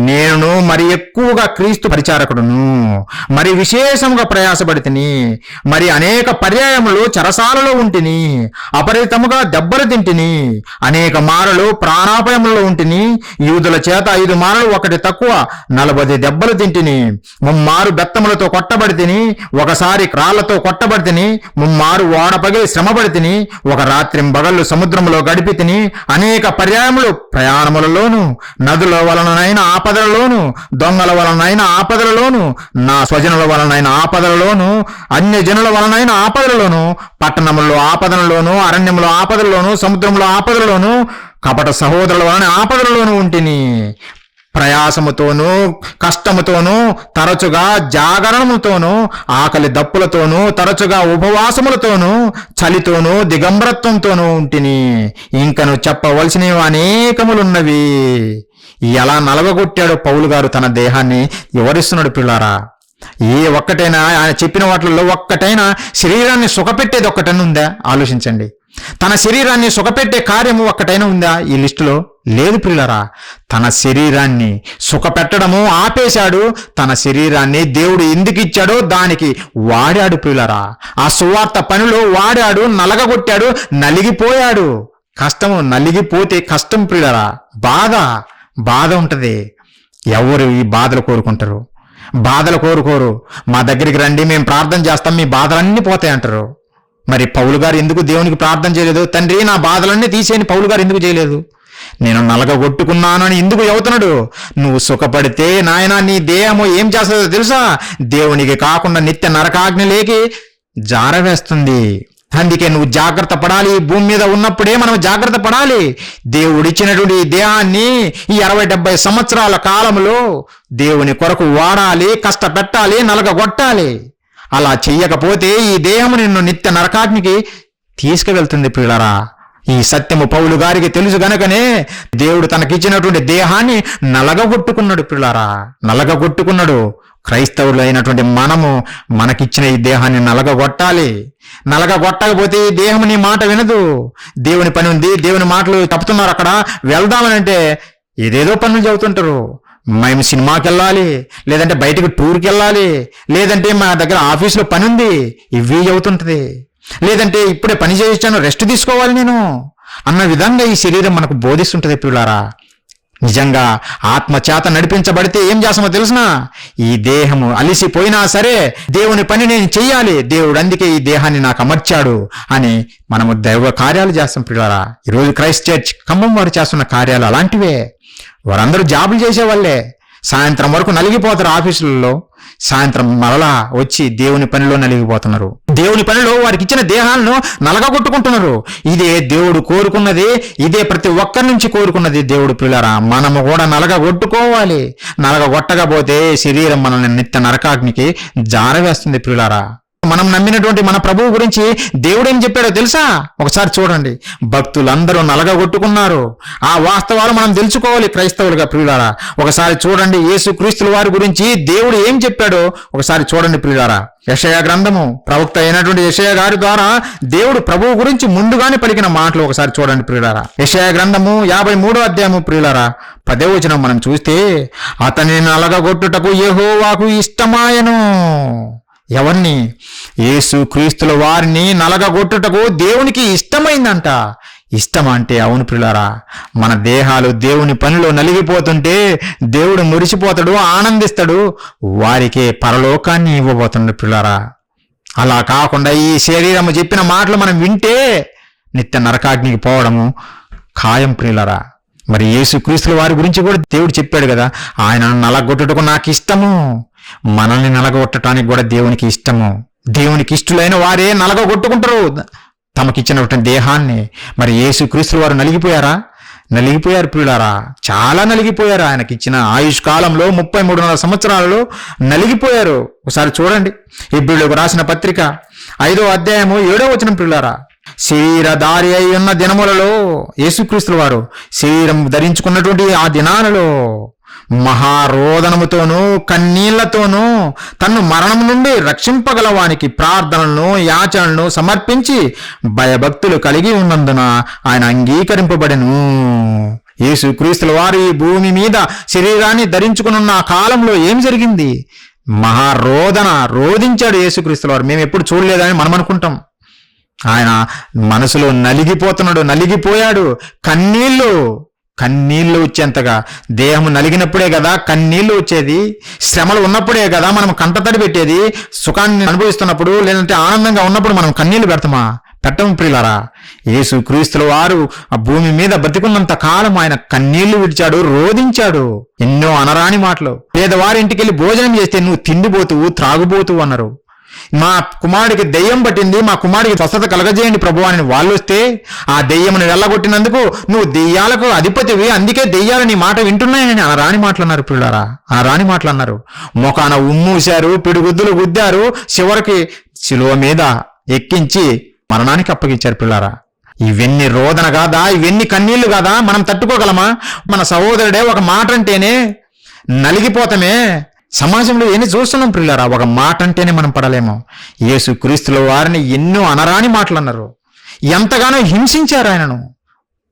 నేను మరి ఎక్కువగా క్రీస్తు పరిచారకుడును, మరి విశేషముగా ప్రయాసపడితిని, మరి అనేక పర్యాయములు చెరసాలలో ఉంటిని, అపరితముగా దెబ్బలు తింటిని, అనేక మారలు ప్రాణాపాయములలో ఉంటిని, యూదుల చేత 5 మారలు ఒకటి తక్కువ 40 దెబ్బలు తింటిని, 3 మారు బెత్తములతో కొట్టబడితిని, ఒకసారి రాళ్లతో కొట్టబడితిని, 3 మారు ఓడ పగిలి శ్రమపడితిని, ఒక రాత్రింబగళ్ళు సముద్రములో గడిపితిని, అనేక పర్యాయములు ప్రయాణములలోను, నదుల వలనైన ఆపదలలోను, దొంగల వలనైన ఆపదలలోను, నా స్వజనుల వలనైన ఆపదలలోను, అన్యజనుల వలనైన ఆపదలలోను, పట్టణములలో ఆపదలలోను, అరణ్యములో ఆపదలలోను, సముద్రంలో ఆపదలలోను, కపట సహోదరుల వలన ఆపదలలోను ఉంటిని. ప్రయాసముతోనూ కష్టముతోనూ, తరచుగా జాగరణముతోనూ, ఆకలి దప్పులతోనూ, తరచుగా ఉపవాసములతోనూ, చలితోనూ, దిగంబరత్వంతోనూ ఉంటిని. ఇంకను చెప్పవలసినవి అనేకములున్నవి. ఎలా నలగగొట్టాడో పౌలు గారు తన దేహాన్ని వివరిస్తున్నాడు పిల్లారా. ఏ ఒక్కటైనా ఆయన చెప్పిన వాటిల్లో ఒక్కటైనా శరీరాన్ని సుఖపెట్టేది ఒక్కటైనా ఉందా? ఆలోచించండి. తన శరీరాన్ని సుఖపెట్టే కార్యము ఒక్కటైనా ఉందా ఈ లిస్టులో? లేదు ప్రియులారా. తన శరీరాన్ని సుఖపెట్టడము ఆపేశాడు. తన శరీరాన్ని దేవుడు ఎందుకు ఇచ్చాడో దానికి వాడాడు ప్రియులారా. ఆ సువార్త పనిలో వాడాడు, నలగగొట్టాడు, నలిగిపోయాడు. కష్టము, నలిగిపోతే కష్టం ప్రియులారా. బాధ ఉంటది. ఎవరు ఈ బాధలు కోరుకుంటారు? బాధలు కోరుకోరు. మా దగ్గరికి రండి, మేము ప్రార్థన చేస్తాం, మీ బాధలన్నీ పోతాయి అంటారు. మరి పౌలు గారు ఎందుకు దేవునికి ప్రార్థన చేయలేదు? తండ్రి నా బాధలన్నీ తీసేయని పౌలు గారు ఎందుకు చేయలేదు? నేను నలగగొట్టుకున్నాను అని ఎందుకు చెబుతున్నాడు? నువ్వు సుఖపడితే నాయన నీ దేహము ఏం చేస్తుందో తెలుసా? దేవునికి కాకుండా నిత్య నరకాగ్నిలోకి జారవేస్తుంది. అందుకే నువ్వు జాగ్రత్త పడాలి. భూమి మీద ఉన్నప్పుడే మనం జాగ్రత్త పడాలి. దేవుడిచ్చినటువంటి ఈ దేహాన్ని ఈ 60-70 సంవత్సరాల కాలంలో దేవుని కొరకు వాడాలి, కష్టపెట్టాలి, నలగగొట్టాలి. అలా చెయ్యకపోతే ఈ దేహము నిన్ను నిత్య నరకాగ్నికి తీసుకువెళ్తుంది ప్రియులారా. ఈ సత్యము పౌలు గారికి తెలుసు గనుకనే దేవుడు తనకిచ్చినటువంటి దేహాన్ని నలగగొట్టుకున్నాడు ప్రియులారా, నలగగొట్టుకున్నాడు. క్రైస్తవులు అయినటువంటి మనము మనకిచ్చిన ఈ దేహాన్ని నలగగొట్టాలి. నలగగొట్టకపోతే ఈ దేహం నీ మాట వినదు. దేవుని పని ఉంది, దేవుని మాటలు తప్పుతున్నారు, అక్కడ వెళ్దామని అంటే ఏదేదో పనులు చెబుతుంటారు. మేము సినిమాకి వెళ్ళాలి, లేదంటే బయటకు టూర్కి వెళ్ళాలి, లేదంటే మా దగ్గర ఆఫీసులో పని ఉంది, ఇవి చెబుతుంటది. లేదంటే ఇప్పుడే పని చేయించాను, రెస్ట్ తీసుకోవాలి నేను అన్న విధంగా ఈ శరీరం మనకు బోధిస్తుంటది పిల్లారా. నిజంగా ఆత్మచేత నడిపించబడితే ఏం చేస్తామో తెలుసునా? ఈ దేహము అలిసిపోయినా సరే దేవుని పని నేను చెయ్యాలి, దేవుడు అందుకే ఈ దేహాన్ని నాకు అమర్చాడు అని మనము దైవ కార్యాలు చేస్తాం పిల్లారా. ఈరోజు క్రైస్ట్ చర్చ్ ఖమ్మం వారు చేస్తున్న కార్యాలు అలాంటివే. వారందరూ జాబులు చేసేవాళ్ళే. సాయంత్రం వరకు నలిగిపోతారు ఆఫీసులలో, సాయంత్రం మరలా వచ్చి దేవుని పనిలో నలిగిపోతున్నారు. దేవుని పనిలో వారికి ఇచ్చిన దేహాలను నలగగొట్టుకుంటున్నారు. ఇదే దేవుడు కోరుకున్నది, ఇదే ప్రతి ఒక్కరి నుంచి కోరుకున్నది దేవుడు పిల్లరా. మనము కూడా నలగగొట్టుకోవాలి. నలగగొట్టకపోతే శరీరం మనల్ని నిత్య నరకాగ్నికి జారవేస్తుంది పిల్లరా. మనం నమ్మినటువంటి మన ప్రభువు గురించి దేవుడు ఏం చెప్పాడో తెలుసా? ఒకసారి చూడండి. భక్తులందరూ నలగగొట్టుకున్నారు. ఆ వాస్తవాలు మనం తెలుసుకోవాలి క్రైస్తవులుగా ప్రియులారా. ఒకసారి చూడండి యేసుక్రీస్తుల వారి గురించి దేవుడు ఏం చెప్పాడో ఒకసారి చూడండి ప్రియులారా. యెషయా గ్రంథము, ప్రవక్త అయినటువంటి యెషయా గారి ద్వారా దేవుడు ప్రభువు గురించి ముందుగానే పలికిన మాటలు ఒకసారి చూడండి ప్రియులారా. యెషయా గ్రంథము 53వ అధ్యాయము ప్రియులారా 10వ వచనం మనం చూస్తే, అతనిని నలగగొట్టుటకు యెహోవాకు ఇష్టమాయెను. ఎవరిని? యేసు క్రీస్తుల వారిని నలగగొట్టుటకు దేవునికి ఇష్టమైందంట. ఇష్టం అంటే అవును ప్రియులారా, మన దేహాలు దేవుని పనిలో నలిగిపోతుంటే దేవుడు మురిసిపోతాడు, ఆనందిస్తాడు, వారికే పరలోకాన్ని ఇవ్వబోతుండే ప్రియులారా. అలా కాకుండా ఈ శరీరము చెప్పిన మాటలు మనం వింటే నిత్య నరకాగ్నికి పోవడము ఖాయం ప్రియులారా. మరి యేసు క్రీస్తుల వారి గురించి కూడా దేవుడు చెప్పాడు కదా, ఆయనను నలగొట్టుటకు నాకు ఇష్టము. మనల్ని నలగొట్టడానికి కూడా దేవునికి ఇష్టము. దేవునికి ఇష్టలైన వారే నలగొట్టుకుంటారు తమకిచ్చినటువంటి దేహాన్ని. మరి యేసు క్రీస్తుల వారు నలిగిపోయారా? నలిగిపోయారు ప్రియులారా, చాలా నలిగిపోయారు. ఆయనకి ఇచ్చిన ఆయుష్ కాలంలో 33.5 సంవత్సరాలలో నలిగిపోయారు. ఒకసారి చూడండి హెబ్రీయులకు రాసిన పత్రిక 5వ అధ్యాయము 7వ వచనం ప్రియులారా. శరీరధారి అయి ఉన్న దినములలో యేసుక్రీస్తుల వారు శరీరం ధరించుకున్నటువంటి ఆ దినాలలో మహారోదనముతోనూ కన్నీళ్లతోనూ తన్ను మరణం నుండి రక్షింపగలవానికి ప్రార్థనలను యాచనలను సమర్పించి భయభక్తులు కలిగి ఉన్నందున ఆయన అంగీకరింపబడెను. యేసుక్రీస్తుల వారు ఈ భూమి మీద శరీరాన్ని ధరించుకున్న ఆ కాలంలో ఏం జరిగింది? మహారోదన రోధించాడు యేసుక్రీస్తుల వారు. మేము ఎప్పుడు చూడలేదని మనం అనుకుంటాం. ఆయన మనసులో నలిగిపోతున్నాడు, నలిగిపోయాడు. కన్నీళ్లు వచ్చేంతగా. దేహము నలిగినప్పుడే కదా కన్నీళ్లు వచ్చేది. శ్రమలు ఉన్నప్పుడే కదా మనం కంటతడి పెట్టేది. సుఖాన్ని అనుభవిస్తున్నప్పుడు లేదంటే ఆనందంగా ఉన్నప్పుడు మనం కన్నీళ్లు పెడతామా? పెట్టం ప్రియులారా. యేసు క్రీస్తుల వారు ఆ భూమి మీద బతికున్నంత కాలం ఆయన కన్నీళ్లు విడిచాడు, రోధించాడు. ఎన్నో అనరాని మాటలు. పేదవారి ఇంటికి వెళ్ళి భోజనం చేస్తే నువ్వు తిండిపోతువు, త్రాగుబోతువు అన్నారు. మా కుమారుడికి దెయ్యం పట్టింది, మా కుమారుడికి స్వస్థత కలగజేయండి ప్రభు అని వాళ్ళు వస్తే ఆ దెయ్యమును వెళ్ళగొట్టినందుకు నువ్వు దెయ్యాలకు అధిపతివి, అందుకే దెయ్యాలు నీ మాట వింటున్నాయని అనరాని మాటలు అన్నారు పిల్లారా. అనరాని మాటలు అన్నారు. మొఖాన ఉమ్మూశారు, పిడిగుద్దులు గుద్దారు, చివరికి శిలువ మీద ఎక్కించి మరణానికి అప్పగించారు పిల్లారా. ఇవన్నీ రోదన కాదా? ఇవన్నీ కన్నీళ్లు కాదా? మనం తట్టుకోగలమా? మన సహోదరుడే ఒక మాట అంటేనే నలిగిపోతామే. సమాజంలో ఎన్ని చూస్తున్నాం పిల్లారా, ఒక మాట అంటేనే మనం పడలేము. యేసు క్రీస్తుల వారిని ఎన్నో అనరాని మాటలు అన్నారు, ఎంతగానో హింసించారు ఆయనను.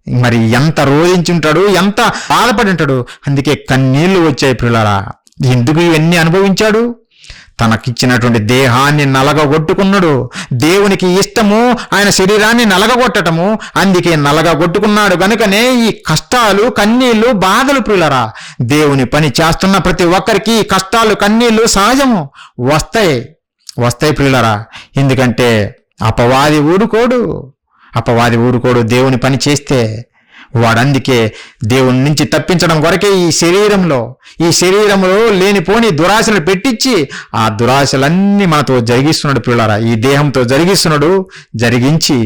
మరి ఎంత రోధించి ఉంటాడు, ఎంత బాధపడి ఉంటాడు. అందుకే కన్నీళ్లు వచ్చాయి పిల్లారా. ఎందుకు ఇవన్నీ అనుభవించాడు? తనకిచ్చినటువంటి దేహాన్ని నలగగొట్టుకున్నాడు. దేవునికి ఇష్టము ఆయన శరీరాన్ని నలగగొట్టటము. అందుకే నలగగొట్టుకున్నాడు కనుకనే ఈ కష్టాలు, కన్నీళ్లు, బాధలు ప్రియులరా. దేవుని పని చేస్తున్న ప్రతి ఒక్కరికి కష్టాలు, కన్నీళ్లు సహజము, వస్తాయి ప్రియులరా. ఎందుకంటే అపవాది ఊరుకోడు దేవుని పని చేస్తే. వాడందుకే దేవుని నుంచి తప్పించడం కొరకే ఈ శరీరంలో లేనిపోని దురాశలు పెట్టించి ఆ దురాశలన్నీ మనతో జరిగిస్తున్నాడు ప్రియులారా. ఈ దేహంతో జరిగించి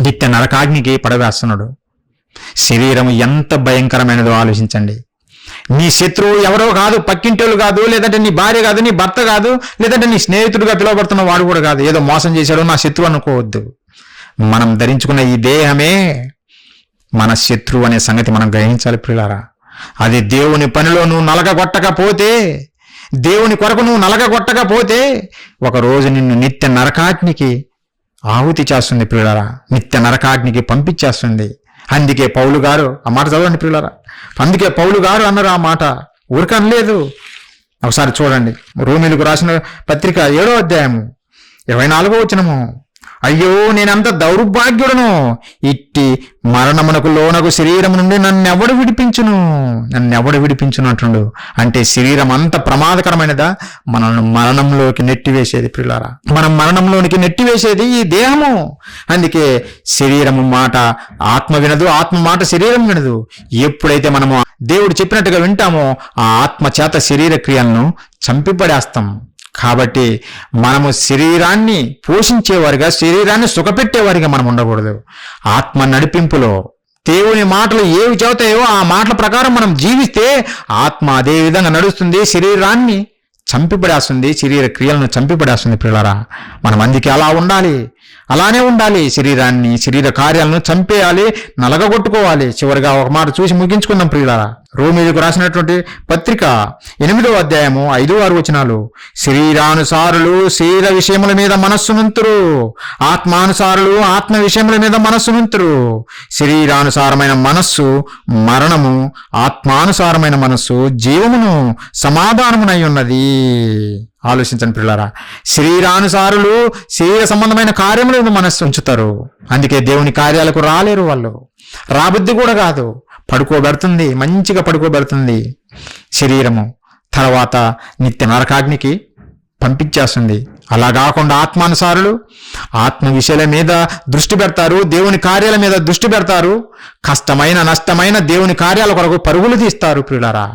నిత్య నరకాగ్నికి పడవేస్తున్నాడు. శరీరం ఎంత భయంకరమైనదో ఆలోచించండి. నీ శత్రువు ఎవరో కాదు, పక్కింటోళ్ళు కాదు, లేదంటే నీ భార్య కాదు, నీ భర్త కాదు, లేదంటే నీ స్నేహితుడిగా పిలువబడుతున్న వాడు కూడా కాదు. ఏదో మోసం చేశాడు నా శత్రువు అనుకోవద్దు. మనం ధరించుకున్న ఈ దేహమే మన శత్రువు అనే సంగతి మనం గ్రహించాలి ప్రియులారా. అది దేవుని పనిలో నువ్వు నలగగొట్టకపోతే, దేవుని కొరకు నువ్వు నలగగొట్టకపోతే ఒకరోజు నిన్ను నిత్య నరకాగ్నికి ఆహుతి చేస్తుంది ప్రియులారా. నిత్య నరకాగ్నికి పంపించేస్తుంది. అందుకే పౌలు గారు ఆ మాట చదవండి ప్రియులారా. అందుకే పౌలు గారు అన్నారు ఆ మాట, ఊరికనలేదు. ఒకసారి చూడండి, రోమీయులకు రాసిన పత్రిక 7వ అధ్యాయము 24వ వచనము. అయ్యో నేనంత దౌర్భాగ్యుడను, ఇట్టి మరణమునకు లోనకు శరీరం నుండి నన్నెవడు విడిపించును అంటుండు. అంటే శరీరం అంత ప్రమాదకరమైనదా? మనల్ని మరణంలోకి నెట్టివేసేది ప్రియులారా. మనం మరణంలోనికి నెట్టివేసేది ఈ దేహము. అందుకే శరీరము మాట ఆత్మ వినదు, ఆత్మ మాట శరీరం వినదు. ఎప్పుడైతే మనము దేవుడు చెప్పినట్టుగా వింటామో ఆ ఆత్మ చేత శరీర క్రియలను చంపిపడేస్తాం. కాబట్టి మనము శరీరాన్ని పోషించేవారిగా, శరీరాన్ని సుఖపెట్టేవారిగా మనం ఉండకూడదు. ఆత్మ నడిపింపులో దేవుని మాటలు ఏవి చెబుతాయో ఆ మాటల ప్రకారం మనం జీవిస్తే ఆత్మ అదే విధంగా నడుస్తుంది, శరీరాన్ని చంపిపడేస్తుంది, శరీర క్రియలను చంపిపడేస్తుంది ప్రియులారా. మనం అందుకే అలానే ఉండాలి. శరీరాన్ని, శరీర కార్యాలను చంపేయాలి, నలగగొట్టుకోవాలి. చివరిగా ఒక మాట చూసి ముగించుకుందాం ప్రియులారా. రోమీయులకు రాసినటువంటి పత్రిక 8వ అధ్యాయము 5-6 వచనాలు. శరీరానుసారులు శరీర విషయముల మీద మనస్సునుంతురు, ఆత్మానుసారులు ఆత్మ విషయముల మీద మనస్సునుంతురు. శరీరానుసారమైన మనస్సు మరణము, ఆత్మానుసారమైన మనస్సు జీవమును సమాధానమునై ఉన్నది. ఆలోచించండి ప్రియులారా. శరీరానుసారులు శరీర సంబంధమైన కార్యముల మీద మనస్సు ఉంచుతారు. అందుకే దేవుని కార్యాలకు రాలేరు. వాళ్ళు రాబుద్ది కూడా కాదు. పడుకోబెడుతుంది, మంచిగా పడుకోబెడుతుంది శరీరము. తర్వాత నిత్య నరకాగ్నికి పంపించేస్తుంది. అలా కాకుండా ఆత్మానుసారులు ఆత్మ విషయాల మీద దృష్టి పెడతారు, దేవుని కార్యాల మీద దృష్టి పెడతారు. కష్టమైన నష్టమైన దేవుని కార్యాల కొరకు పరుగులు తీస్తారు ప్రియులారా.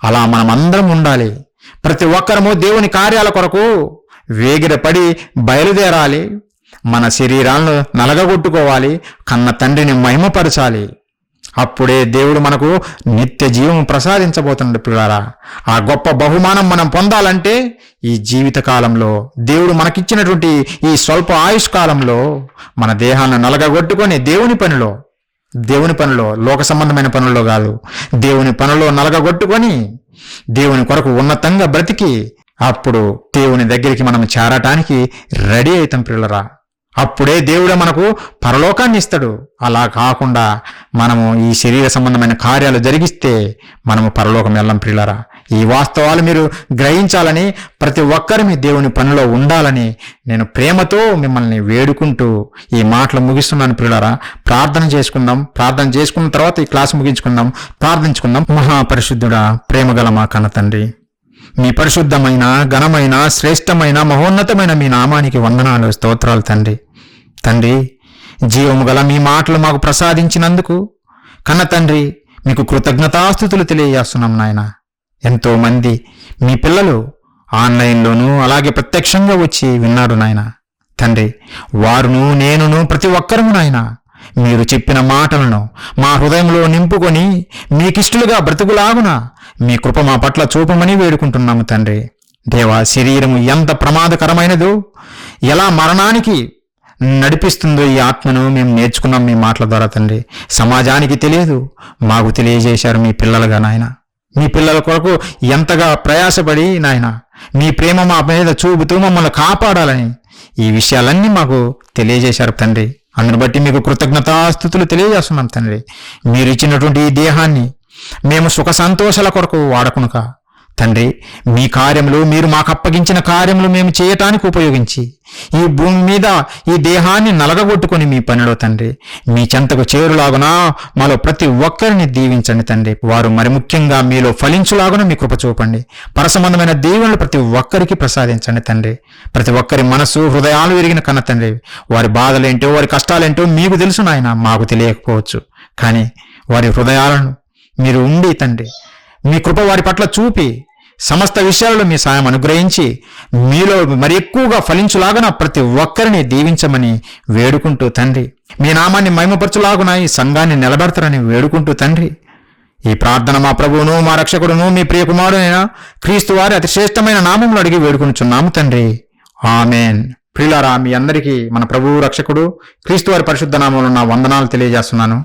అలా మనం అందరం ఉండాలి. ప్రతి ఒక్కరము దేవుని కార్యాల కొరకు వేగిరపడి బయలుదేరాలి. మన శరీరాలను నలగగొట్టుకోవాలి, కన్న తండ్రిని మహిమపరచాలి. అప్పుడే దేవుడు మనకు నిత్య జీవం ప్రసాదించబోతున్నాడు ప్రియులారా. ఆ గొప్ప బహుమానం మనం పొందాలంటే ఈ జీవిత కాలంలో, దేవుడు మనకిచ్చినటువంటి ఈ స్వల్ప ఆయుష్ కాలంలో మన దేహాన్ని నలగగొట్టుకొని దేవుని పనిలో లోక సంబంధమైన పనుల్లో కాదు, దేవుని పనుల్లో నలగగొట్టుకొని దేవుని కొరకు ఉన్నతంగా బ్రతికి అప్పుడు దేవుని దగ్గరికి మనం చేరటానికి రెడీ అవుతాం ప్రియులరా. అప్పుడే దేవుడే మనకు పరలోకాన్ని ఇస్తాడు. అలా కాకుండా మనము ఈ శరీర సంబంధమైన కార్యాలు జరిగిస్తే మనము పరలోకం వెళ్ళం ప్రియులరా. ఈ వాస్తవాలు మీరు గ్రహించాలని, ప్రతి ఒక్కరు మీ దేవుని పనిలో ఉండాలని నేను ప్రేమతో మిమ్మల్ని వేడుకుంటూ ఈ మాటలు ముగిస్తున్నాను ప్రియులరా. ప్రార్థన చేసుకుందాం. ప్రార్థన చేసుకున్న తర్వాత ఈ క్లాస్ ముగించుకుందాం. ప్రార్థించుకుందాం. మహాపరిశుద్ధుడా, ప్రేమగల మా కన్న తండ్రి, మీ పరిశుద్ధమైన, ఘనమైన, శ్రేష్టమైన, మహోన్నతమైన మీ నామానికి వందనాలు, స్తోత్రాలు తండ్రి. జీవము గల మీ మాటలు మాకు ప్రసాదించినందుకు కన్న తండ్రి మీకు కృతజ్ఞతాస్తుతులు తెలియజేస్తున్నాం నాయన. ఎంతో మంది మీ పిల్లలు ఆన్లైన్లోనూ అలాగే ప్రత్యక్షంగా వచ్చి విన్నారు నాయన తండ్రి. వారును నేనును ప్రతి ఒక్కరము నాయన మీరు చెప్పిన మాటలను మా హృదయంలో నింపుకొని మీకిష్టలుగా బ్రతుకులాగున మీ కృప మా పట్ల చూపమని వేడుకుంటున్నాము తండ్రి. దేవా, శరీరము ఎంత ప్రమాదకరమైనదో, ఎలా మరణానికి నడిపిస్తుందో ఈ ఆత్మను మేము నేర్చుకున్నాం మీ మాటల ద్వారా తండ్రి. సమాజానికి తెలియదు, మాకు తెలియజేశారు మీ పిల్లలుగా నాయన. మీ పిల్లల కొరకు ఎంతగా ప్రయాసపడి నాయన మీ ప్రేమ మా మీద చూపుతూ మమ్మల్ని కాపాడాలని ఈ విషయాలన్నీ మాకు తెలియజేశారు తండ్రి. అందుని బట్టి మీకు కృతజ్ఞతాస్తుతులు తెలియజేస్తున్నాం తండ్రి. మీరు ఇచ్చినటువంటి ఈ దేహాన్ని మేము సుఖ సంతోషాల కొరకు వాడకునుక తండ్రి, మీ కార్యములు, మీరు మాకు అప్పగించిన కార్యములు మేము చేయటానికి ఉపయోగించి ఈ భూమి మీద ఈ దేహాన్ని నలగగొట్టుకొని మీ పనిలో తండ్రి మీ చెంతకు చేరులాగునా మాలో ప్రతి ఒక్కరిని దీవించండి తండ్రి. వారు మరి ముఖ్యంగా మీలో ఫలించులాగున మీ కృప చూపండి. పరసంబంధమైన దీవెనలు ప్రతి ఒక్కరికి ప్రసాదించండి తండ్రి. ప్రతి ఒక్కరి మనసు, హృదయాలు విరిగిన కన్న తండ్రి, వారి బాధలేంటో, వారి కష్టాలేంటో మీకు తెలుసు నాయన, మాకు తెలియకపోవచ్చు. కానీ వారి హృదయాలను మీరు ఉండి తండ్రి మీ కృప వారి పట్ల చూపి సమస్త విషయాలలో మీ సాయం అనుగ్రహించి మీలో మరి ఎక్కువగా ఫలించులాగున ప్రతి ఒక్కరిని దీవించమని వేడుకుంటూ తండ్రి, మీ నామాన్ని మహిమపరచులాగున ఈ సంఘాన్ని నిలబెడతారని వేడుకుంటూ తండ్రి, ఈ ప్రార్థన మా ప్రభువును, మా రక్షకుడును, మీ ప్రియకుమారుడైన క్రీస్తు వారి అతి శ్రేష్టమైన నామములు అడిగి వేడుకొనుచున్నాము తండ్రి. ఆమెన్. ప్రియులారా, మీ అందరికీ మన ప్రభువు రక్షకుడు క్రీస్తు వారి పరిశుద్ధ నామములో నా వందనాలు తెలియజేస్తున్నాను.